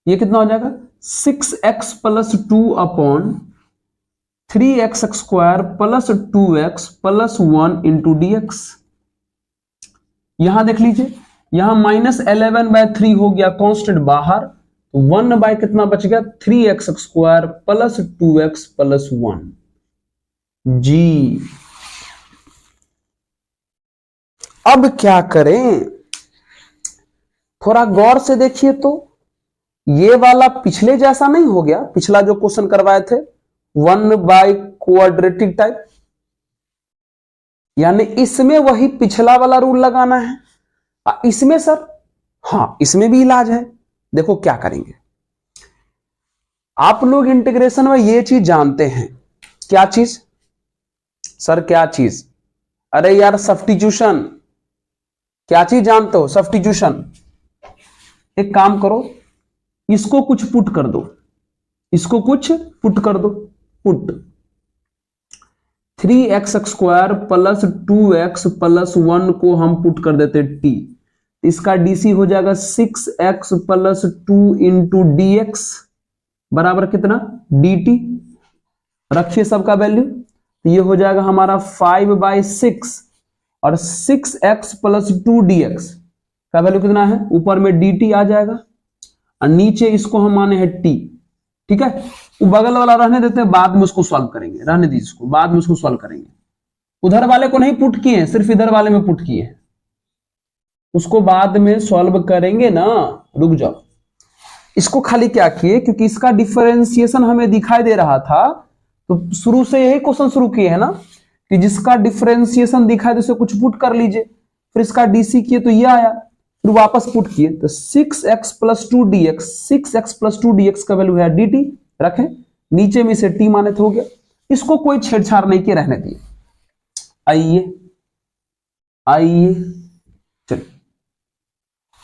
ये कितना हो जाएगा, 6x + 2/3x² + 2x + 1 into dx। यहां देख लीजिए, यहां -11/3 हो गया कांस्टेंट बाहर, 1 बाय कितना बच गया, 3x² + 2x + 1 जी। अब क्या करें, थोड़ा गौर से देखिए तो ये वाला पिछले जैसा नहीं हो गया, पिछला जो क्वेश्चन करवाए थे 1 बाय क्वाड्रेटिक टाइप, यानी इसमें वही पिछला वाला रूल लगाना है। इसमें सर, हाँ इसमें भी इलाज है। देखो क्या करेंगे, आप लोग इंटीग्रेशन में ये चीज जानते हैं, क्या चीज सर, क्या चीज, अरे यार सब्स्टिट्यूशन। क्या चीज जानते हो, सब्स्टिट्यूशन। एक काम करो, इसको कुछ पुट कर दो, इसको कुछ पुट कर दो, पुट 3x² + 2x + 1 को हम पुट कर देते t, इसका dc हो जाएगा 6x + 2 इंटू dx बराबर कितना, dt। रखिए सबका वैल्यू, तो ये हो जाएगा हमारा 5/6 और 6x + 2 dx का वैल्यू कितना है, ऊपर में dt आ जाएगा और नीचे इसको हम माने हैं t, ठीक है। वो बगल वाला रहने देते हैं, बाद में उसको सॉल्व करेंगे, रहने दीजिए इसको, बाद में उसको सॉल्व करेंगे। उधर वाले को नहीं पुट किए, सिर्फ इधर वाले में पुट किए, उसको बाद में सॉल्व करेंगे ना, रुक जाओ। इसको खाली क्या किए, क्योंकि इसका डिफरेंशिएशन हमें दिखाई दे रहा था, तो शुरू से यही क्वेश्चन शुरू किए है ना, कि जिसका डिफरेंशिएशन दिखाई दे उसे कुछ पुट कर लीजिए। फिर इसका डीसी किए तो ये आया, फिर वापस पुट किए तो 6x + 2 dx, 6x + 2 dx का वैल्यू है dt, रखें नीचे में से t माने तो हो गया। इसको कोई छेड़छाड़ नहीं किए, रहने दिए। आइए आइए चलिए,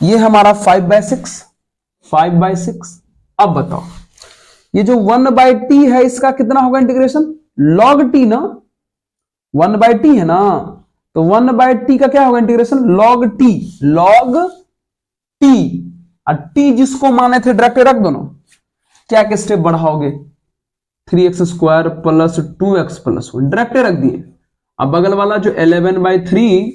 ये हमारा 5/6। अब बताओ ये जो 1/t है इसका कितना होगा इंटीग्रेशन, log t ना, 1/t है ना, तो 1/t का क्या होगा इंटीग्रेशन, log t। और t जिसको माने थे डायरेक्ट रख दो ना, क्या के स्टेप बढ़ाओगे, 3x² plus 2x plus 1 direct रख दिए। अब बगल वाला जो 11/3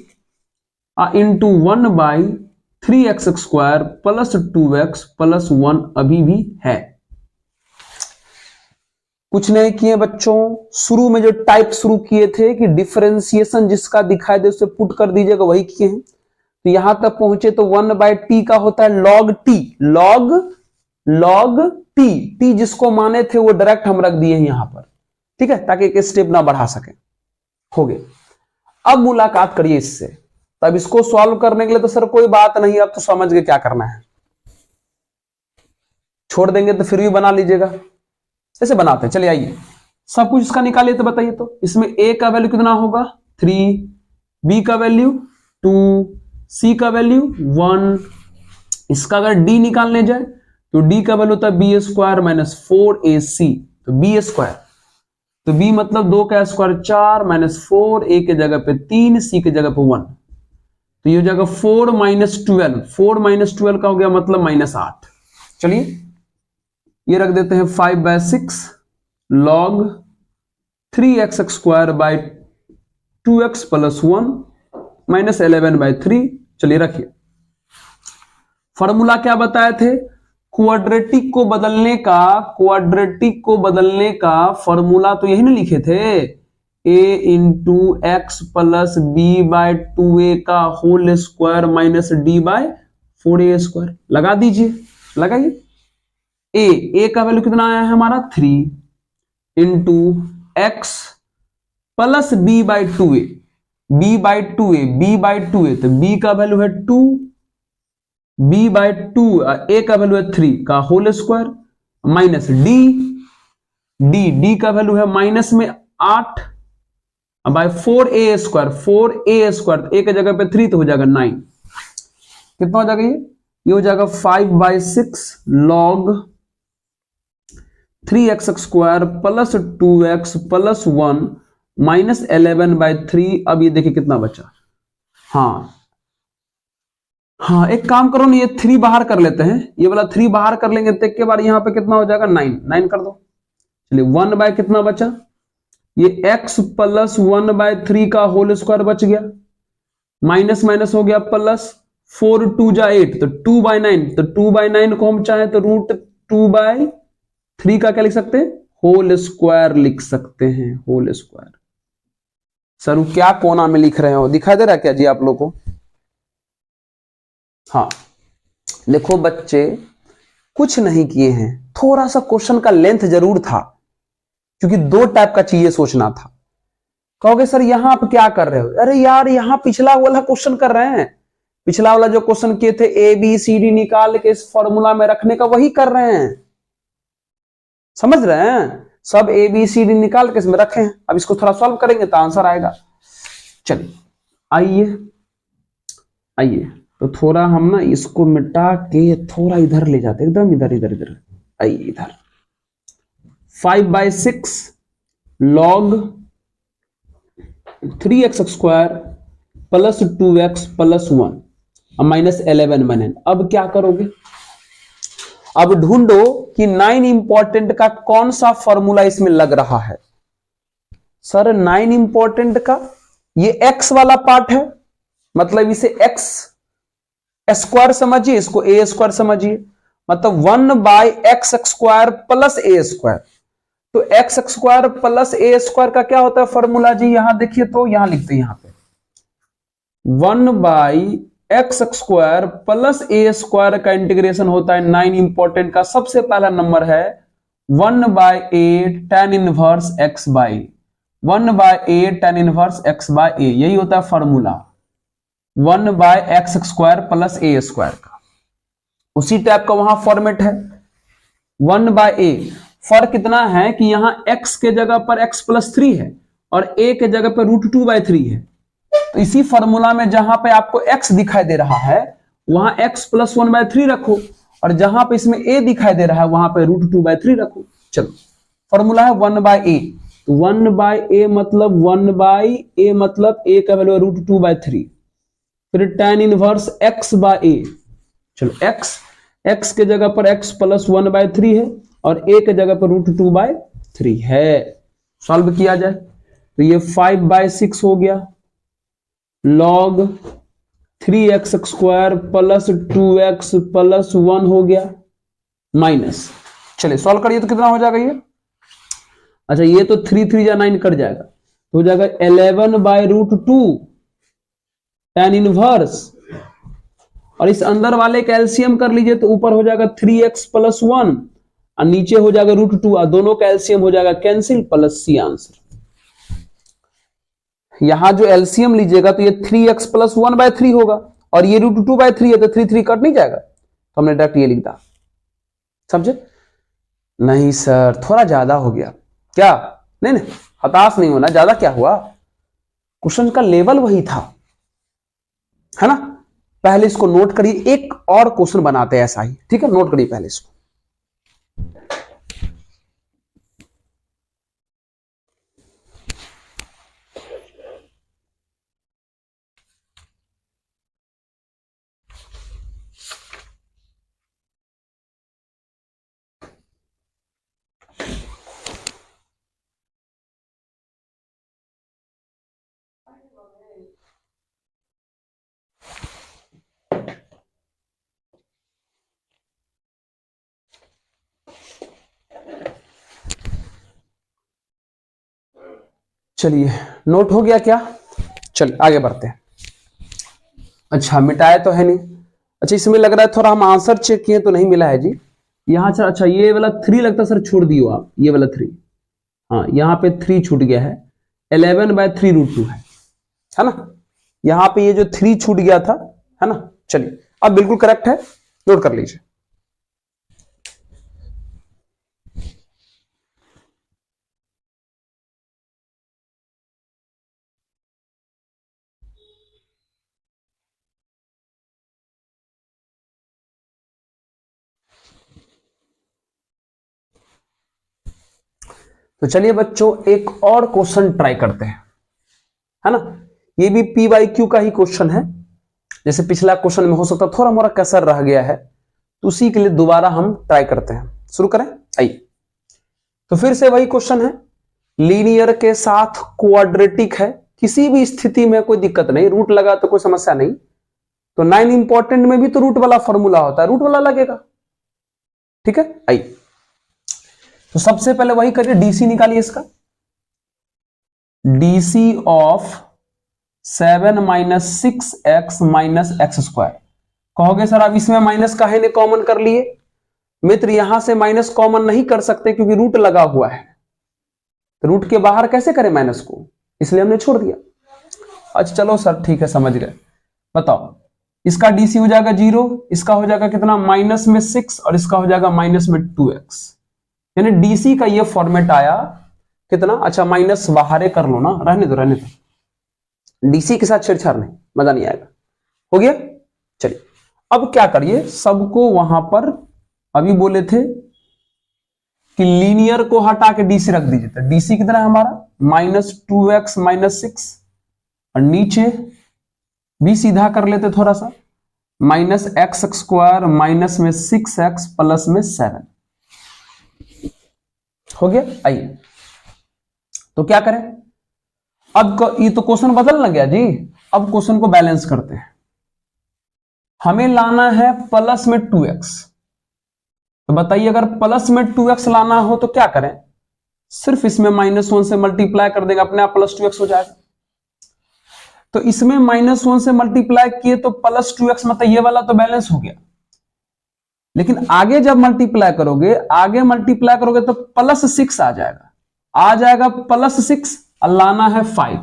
into 1/3x² plus 2x plus 1 अभी भी है। कुछ नहीं किए बच्चों, शुरू में जो टाइप शुरू किए थे कि डिफरेंशिएशन जिसका दिखाई दे उसे पुट कर दीजिएगा, वही किए हैं। तो यहां तक पहुंचे तो 1/t का होता है log t, log t, t जिसको माने थे वो डायरेक्ट हम रख दिए हैं यहां पर, ठीक है, ताकि एक स्टेप ना बढ़ा सके। हो गए। अब मुलाकात करिए इससे। तब इसको सॉल्व करने के लिए तो सर कोई बात नहीं, अब तो समझ गए क्या करना है, छोड़ देंगे तो फिर भी बना लीजिएगा। ऐसे बनाते हैं, चलिए आइए सब कुछ इसका निकालिए। तो बताइए, तो इसमें a का वैल्यू कितना होगा 3, b का वैल्यू 2, c का वैल्यू 1। इसका अगर d निकालने जाए तो d का वैल्यू होता है b² माइनस 4ac, तो b², तो b मतलब 2 का स्क्वायर 4 माइनस 4, a के जगह पे 3, c के जगह पे 1, तो ये हो जाएगा 4 माइनस 12, 4 माइनस 12 का हो गया मतलब -8। चलिए ये रख देते हैं 5/6 log 3x² by 2x plus 1 minus 11/3। चलिए रखिए, फॉर्मूला क्या बताए थे, क्वाड्रेटिक को बदलने का फॉर्मूला तो यही ना लिखे थे, a into x plus b/2a का होल स्क्वायर माइनस d/4a²। लगा दीजिए, लगाइए। a का वैल्यू कितना आया है हमारा 3 इंटू एक्स प्लस b/2a, तो b का वैल्यू है 2, b/2 a का वैल्यू है 3 का होल स्क्वायर माइनस d का वैल्यू है माइनस में 8 बाय 4a², a की जगह पे 3 तो हो जाएगा 9। कितना हो जाएगा ये हो जाएगा 5/6 log 3x² plus 2x plus 1 minus 11/3। अब ये देखिए कितना बचा, हाँ एक काम करो ना, ये 3 बाहर कर लेते हैं, ये वाला 3 बाहर कर लेंगे तो एक के बार यहाँ पे कितना हो जाएगा 9 कर दो। चलिए 1 बाय कितना बचा, ये x प्लस 1/3 का होल स्क्वायर बच गया, माइनस माइनस हो गया प्लस, 4 2 जा 8 तो 2/9, तो 2/9 को हम चाहे तो √2/3 का क्या लिख सकते हैं, होल स्क्वायर लिख सकते हैं, होल स्क्वायर। सर वो क्या कोना में लिख रहे हो, दिखाई दे रहा है क्या जी आप लोग को, हाँ लिखो बच्चे, कुछ नहीं किए हैं, थोड़ा सा क्वेश्चन का लेंथ जरूर था क्योंकि 2 टाइप का चीजें सोचना था। कहोगे सर यहां आप क्या कर रहे हो, अरे यार यहां पिछला वाला क्वेश्चन कर रहे हैं, पिछला वाला जो क्वेश्चन किए थे ABCD निकाल के इस फॉर्मूला में रखने का वही कर रहे हैं, समझ रहे हैं, सब ABCD निकाल के इसमें रखे हैं। अब इसको थोड़ा सॉल्व करेंगे तो आंसर आएगा। चलिए आइए तो थोड़ा हम ना इसको मिटा के थोड़ा इधर ले जाते, एकदम इधर आइए इधर। 5/6 log 3x² plus 2x plus 1 minus 11/9। अब क्या करोगे, अब ढूंढो कि 9 इंपॉर्टेंट का कौन सा फॉर्मूला इसमें लग रहा है। सर 9 इंपॉर्टेंट का ये x वाला पार्ट है, मतलब इसे x² समझिए, इसको a² समझिए, मतलब 1/x² प्लस a²। तो x² प्लस a² का क्या होता है फॉर्मूला जी, यहां देखिए तो यहां लिखते हैं, यहां पे 1/x² प्लस a² का इंटीग्रेशन होता है 9 इंपॉर्टेंट का। सबसे पहला नंबर है 1/8 tan इनवर्स x/a, यही होता है फॉर्मूला 1/x² प्लस a² का। उसी टाइप का वहां फॉर्मेट है 1/a। फर्क कितना है कि यहां x के जगह पर x प्लस 3 है और a के जगह पर √2/3 है। तो इसी फॉर्मूला में जहां पे आपको x दिखाई दे रहा है वहां x + 1/3 रखो, और जहां पे इसमें a दिखाई दे रहा है वहां पे √2/3 रखो। चलो फॉर्मूला है 1/a, तो 1/a मतलब 1/a मतलब a का वैल्यू √2/3, फिर tan इनवर्स x/a। चलो x के जगह पर x + 1/3 है और a के जगह पर √2/3 है। सॉल्व किया जाए तो ये 5/6 हो गया, log 3x² + 2x + 1 हो गया, माइनस। चलिए सॉल्व करिए तो कितना हो जाएगा ये। अच्छा ये तो 3 3 या 9 कट जाएगा, तो हो जाएगा 11/√2 tan इनवर्स, और इस अंदर वाले का एलसीएम कर लीजिए तो ऊपर हो जाएगा 3x + 1 और नीचे हो जाएगा √2, और दोनों का एलसीएम हो जाएगा कैंसिल, प्लस सी आंसर। यहां जो एलसीएम लीजिएगा तो ये 3x + 1/3 होगा, और ये √2/3 है तो 3 3 कट नहीं जाएगा, तो हमने डायरेक्ट ये लिख दिया। समझे? नहीं सर थोड़ा ज्यादा हो गया क्या? नहीं नहीं हताश नहीं होना, ज्यादा क्या हुआ, क्वेश्चन का लेवल वही था, है ना। पहले इसको नोट करिए, एक और क्वेश्चन बनाते हैं ऐसा ही, ठीक है, नोट करिए पहले इसको। चलिए नोट हो गया क्या? चलिए आगे बढ़ते हैं। अच्छा मिटाया तो है नहीं, अच्छा इसमें लग रहा है थोड़ा हम आंसर चेक किए तो नहीं मिला है जी यहाँ। अच्छा ये वाला 3 लगता है सर, छोड़ दियो आप ये वाला 3, हाँ यहाँ पे 3 छूट गया है, 11/3√2 है ना। यहाँ पे ये जो 3 छूट गया था, है ना। चलिए अब बिल्कुल करेक्ट है, नोट कर लीजिए। तो चलिए बच्चों एक और क्वेश्चन ट्राई करते हैं, है ना। ये भी PYQ का ही क्वेश्चन है, जैसे पिछला क्वेश्चन में हो सकता थोड़ा मोड़ा कसर रह गया है, तो उसी के लिए दोबारा हम ट्राई करते हैं। शुरू करें, आइए। तो फिर से वही क्वेश्चन है, लीनियर के साथ क्वाड्रेटिक है, किसी भी स्थिति में कोई दिक्कत नहीं, रूट लगा तो कोई समस्या नहीं। तो 9 इंपॉर्टेंट में भी तो रूट वाला फॉर्मूला होता है, रूट वाला लगेगा, ठीक है। आइए तो सबसे पहले वही करिए, डीसी निकालिए इसका, डीसी ऑफ 7 - 6x - x²। कहोगे सर अब इसमें माइनस काहे ने कॉमन कर लिए? मित्र यहां से माइनस कॉमन नहीं कर सकते क्योंकि रूट लगा हुआ है, तो रूट के बाहर कैसे करें माइनस को, इसलिए हमने छोड़ दिया। अच्छा चलो सर ठीक है समझ गए, बताओ इसका डीसी हो जाएगा 0, इसका हो जाएगा कितना -6 और इसका हो जाएगा -2x, यानी डीसी का ये फॉर्मेट आया कितना। अच्छा माइनस बाहर कर लो ना, रहने दो, डीसी के साथ छेड़छाड़ नहीं, मजा नहीं आएगा। हो गया। चलिए अब क्या करिए, सबको वहां पर अभी बोले थे कि लीनियर को हटा के डीसी रख दीजिए, तो डीसी कितना है हमारा -2x - 6, और नीचे भी सीधा कर लेते थोड़ा सा, -x² माइनस में 6x प्लस में 7 हो गया। आइए तो क्या करें, अब ये तो क्वेश्चन बदल ना गया जी, अब क्वेश्चन को बैलेंस करते हैं। हमें लाना है प्लस में 2x, तो बताइए अगर प्लस में 2x लाना हो तो क्या करें, सिर्फ इसमें -1 से मल्टीप्लाई कर देंगे, अपने आप +2x हो जाएगा। तो इसमें -1 से मल्टीप्लाई किए तो +2x, मतलब ये वाला तो बैलेंस हो गया, लेकिन आगे जब मल्टीप्लाई करोगे तो +6 आ जाएगा +6 और लाना है 5,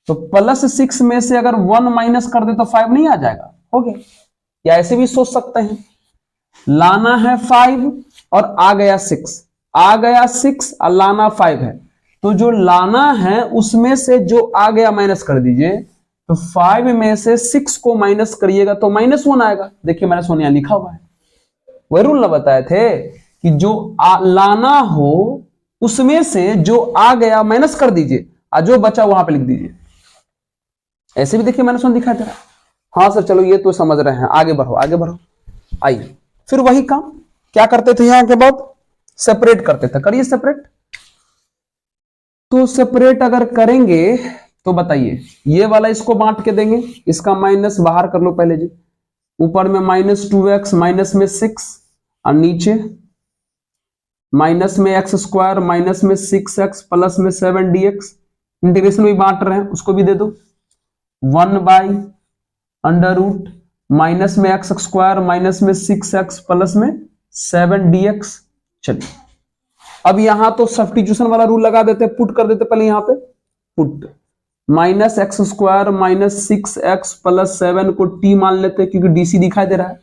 तो +6 में से अगर 1 माइनस कर दे तो 5 नहीं आ जाएगा, हो गया। या ऐसे भी सोच सकते हैं, लाना है 5 और आ गया 6 और लाना 5 है, तो जो लाना है उसमें से जो आ गया माइनस कर दीजिए, तो 5 में से 6 को माइनस करिएगा तो -1 आएगा। देखिए -1 यहां लिखा हुआ है। वही रूल ना बताए थे कि जो लाना हो उसमें से जो आ गया माइनस कर दीजिए और जो बचा वहां पे लिख दीजिए। ऐसे भी देखिए -1 दिखा दे रहा है। हाँ सर चलो ये तो समझ रहे हैं, आगे बढ़ो आगे बढ़ो। आइए फिर वही काम क्या करते थे, यहां के बाद सेपरेट करते थे। करिए सेपरेट। तो सेपरेट अगर करेंगे तो बताइए, ये वाला इसको बांट के देंगे, इसका माइनस बाहर कर लो पहले जी। ऊपर में -2x माइनस में 6 और नीचे माइनस में x² माइनस में 6x प्लस में 7dx। इंटीग्रेशन में बांट रहे हैं उसको भी दे दो। 1/√, माइनस में x² माइनस में 6x प्लस में 7dx। चलिए अब यहां तो सब्स्टिट्यूशन वाला रूल लगा देते, पुट कर देते पहले। यहां पे put -x² minus 6x plus 7 को t मान लेते क्योंकि dc दिखाई दे रहा है।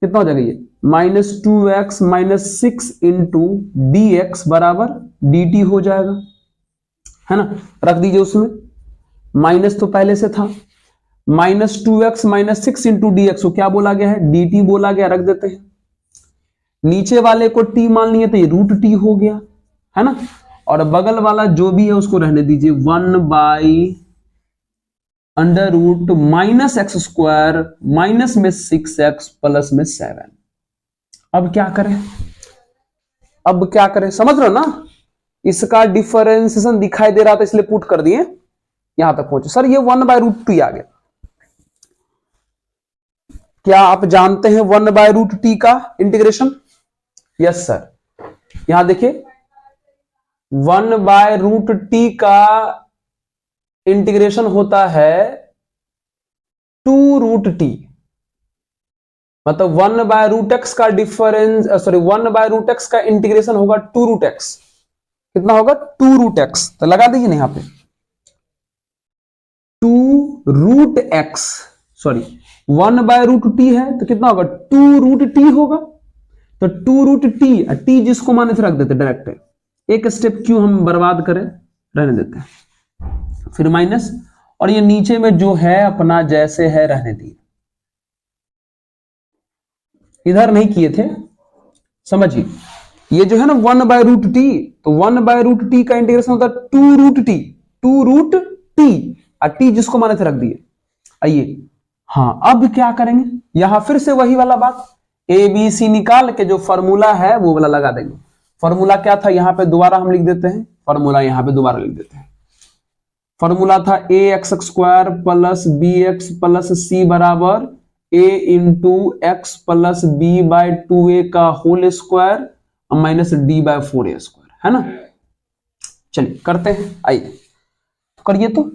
कितना हो जाएगा ये -2x माइनस 6 इंटू dx बराबर dt हो जाएगा, है ना। रख दीजिए उसमें, माइनस तो पहले से था। -2x माइनस 6 इंटू dx को क्या बोला गया है, dt बोला गया, रख देते हैं। नीचे वाले को t मान लिए तो ये √t हो गया, है ना। और बगल वाला जो भी है उसको रहने दीजिए, 1/√, माइनस x² माइनस में 6x प्लस में 7। अब क्या करें, अब क्या करें, समझ रहे हो ना। इसका डिफरेंशिएशन दिखाई दे रहा था इसलिए पुट कर दिए, यहां तक पहुंचे। सर ये 1/√t आ गया। क्या आप जानते हैं 1/√t का इंटीग्रेशन? Yes sir. यहां देखिए 1/√t का इंटीग्रेशन होता है 2√t, मतलब 1/√x का डिफरेंस, सॉरी 1/√x का इंटीग्रेशन होगा 2√x। कितना होगा 2√x, तो लगा दीजिए ना यहां पे 2√x, सॉरी 1/√t है तो कितना होगा 2√t होगा। तो 2√t, t जिसको माने थे रख देते डायरेक्ट, एक स्टेप क्यों हम बर्बाद करें, रहने देते हैं। फिर माइनस, और ये नीचे में जो है अपना जैसे है रहने दिए, इधर नहीं किए थे, समझिए। ये जो है ना 1/√t, तो 1/√t का इंटीग्रेशन होता है 2√t, 2√t और t जिसको माने थे रख दिए। आइए हाँ अब क्या करेंगे, यहां फिर से वही वाला बात, ABC निकाल के जो फॉर्मूला है वो वाला लगा देंगे। फॉर्मूला क्या था, यहां पे दोबारा हम लिख देते हैं, फॉर्मूला यहां पे दोबारा लिख देते हैं। फॉर्मूला था ax² plus bx plus c बराबर a into x plus b/2a का होल स्क्वायर माइनस d/4a², है ना। चलिए करते हैं, आइए तो करिए। तो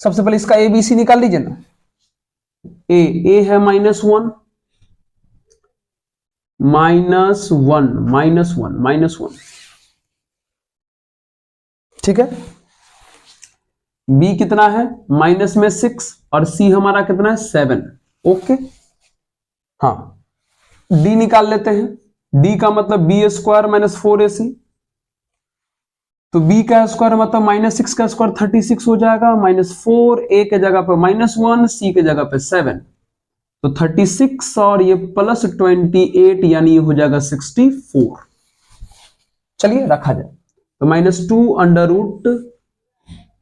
सबसे पहले इसका ABC निकाल लीजिए ना। a है -1 -1, ठीक है। b कितना है, माइनस में 6 और c हमारा कितना है 7, ओके। हाँ d निकाल लेते हैं, d का मतलब b² माइनस 4ac, तो b का स्क्वायर मतलब -6 का स्क्वायर 36 हो जाएगा, -4 a के जगह पे -1 c के जगह पे 7, तो 36 और ये प्लस 28 यानी ये हो जाएगा 64। चलिए रखा जाए, तो -2/√,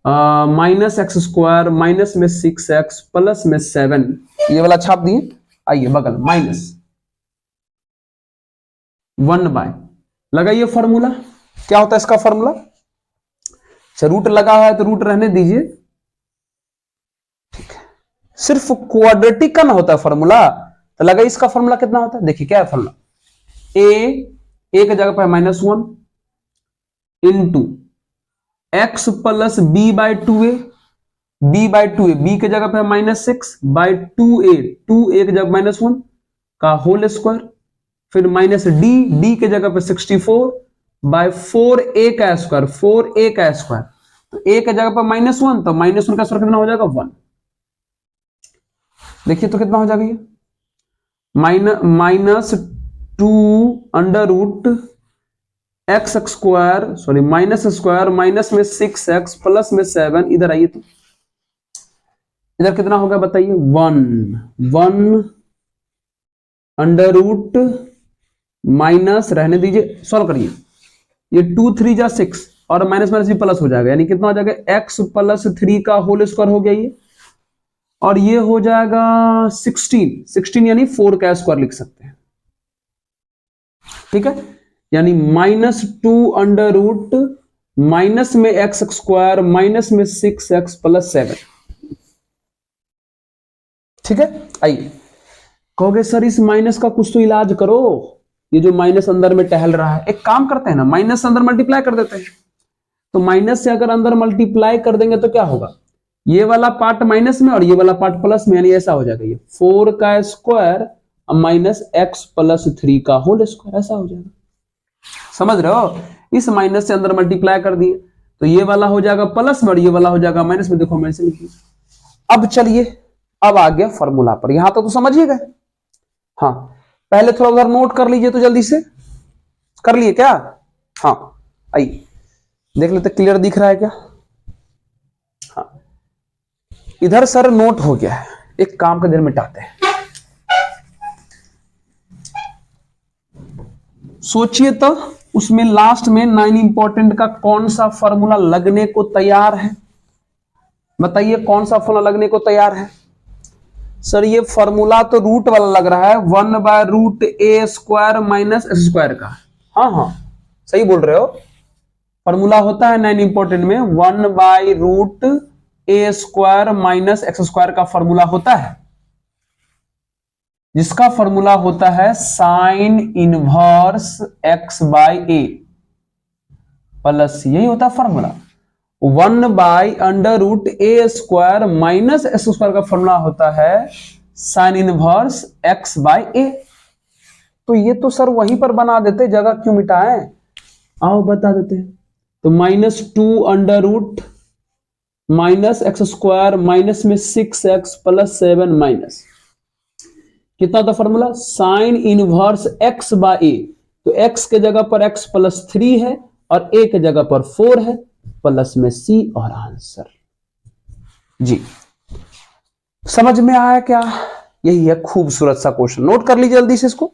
-x² माइनस में 6x प्लस में 7, ये वाला छाप दिए। आइए बगल -1/, लगाइए फॉर्मूला। क्या होता है इसका फॉर्मूला, रूट लगा हुआ है तो रूट रहने दीजिए, ठीक है। सिर्फ क्वाड्रेटिक का ना होता है फॉर्मूला, तो लगाइए इसका फॉर्मूला कितना होता है। देखिए क्या है फॉर्मूला, a के जगह पर -1 into x plus b/2a, b/2a, b के जगह पे -6/2a, 2a के जगह -1 का होल स्क्वायर, फिर -d के जगह पे 64/4a का स्क्वायर, 4a का स्क्वायर, तो a के जगह पे -1, तो -1 का स्क्वायर कितना हो जाएगा 1। देखिए तो कितना हो जाएगा ये -2/√x² सॉरी -² माइनस में 6x प्लस में 7, इधर आइए तो इधर कितना होगा बताइए, 1 अंडर रूट माइनस, रहने दीजिए, सॉल्व करिए, ये 2 3 जा 6 और माइनस माइनस भी प्लस हो जाएगा, यानी कितना हो जाएगा, x प्लस 3 का होल स्क्वायर हो गया ये, और ये हो जाएगा 16 यानी 4 का स्क्वायर लिख सकते हैं, ठीक है, यानी -2 अंडर रूट माइनस में x स्क्वायर माइनस में 6x प्लस 7, ठीक है। आइए, कहोगे सर इस माइनस का कुछ तो इलाज करो, ये जो माइनस अंदर में टहल रहा है, एक काम करते हैं ना, माइनस से अंदर मल्टीप्लाई कर देते हैं, तो माइनस से अगर अंदर मल्टीप्लाई कर देंगे तो क्या होगा, ये वाला पार्ट माइनस में और ये वाला पार्ट प्लस में, यानी ऐसा हो जाएगा, ये 4 का स्क्वायर माइनस x प्लस 3 का होल स्क्वायर, ऐसा हो जाएगा, समझ रहे हो। इस माइनस से अंदर मल्टीप्लाई कर दिए तो ये वाला हो जाएगा प्लस में और ये वाला हो जाएगा माइनस में, देखो मैं ऐसे लिखिए। अब चलिए, अब आ गया फॉर्मूला पर, यहां तो समझिए गए। हाँ, पहले थोड़ा उधर नोट कर लीजिए, तो जल्दी से कर लिए क्या। हाँ आइए देख लेते, क्लियर दिख रहा है क्या। हाँ, इधर सर नोट हो गया है, एक काम का देर मिटाते हैं। सोचिए तो उसमें लास्ट में 9 इंपॉर्टेंट का कौन सा फॉर्मूला लगने को तैयार है, बताइए कौन सा फॉर्मूला लगने को तैयार है। सर ये फॉर्मूला तो रूट वाला लग रहा है, 1/√a square minus x square का। हाँ हाँ सही बोल रहे हो, फॉर्मूला होता है 9 इंपॉर्टेंट में 1/√a square minus x square का फॉर्मूला होता है, जिसका फॉर्मूला होता है साइन इनवर्स x/a प्लस, यही होता है formula. 1/√a square minus x square का फॉर्मूला होता है साइन इनवर्स x/a। तो ये तो सर वहीं पर बना देते, जगह क्यों मिटाएं, आओ बता देते हैं। तो -2 under root minus x square minus में 6x प्लस 7 माइनस, कितना था फॉर्मूला, साइन इनवर्स x/a। तो x के जगह पर x प्लस 3 है और a के जगह पर 4 है, प्लस में c और आंसर। जी समझ में आया क्या, यही है खूबसूरत सा क्वेश्चन, नोट कर लीजिए जल्दी से इसको।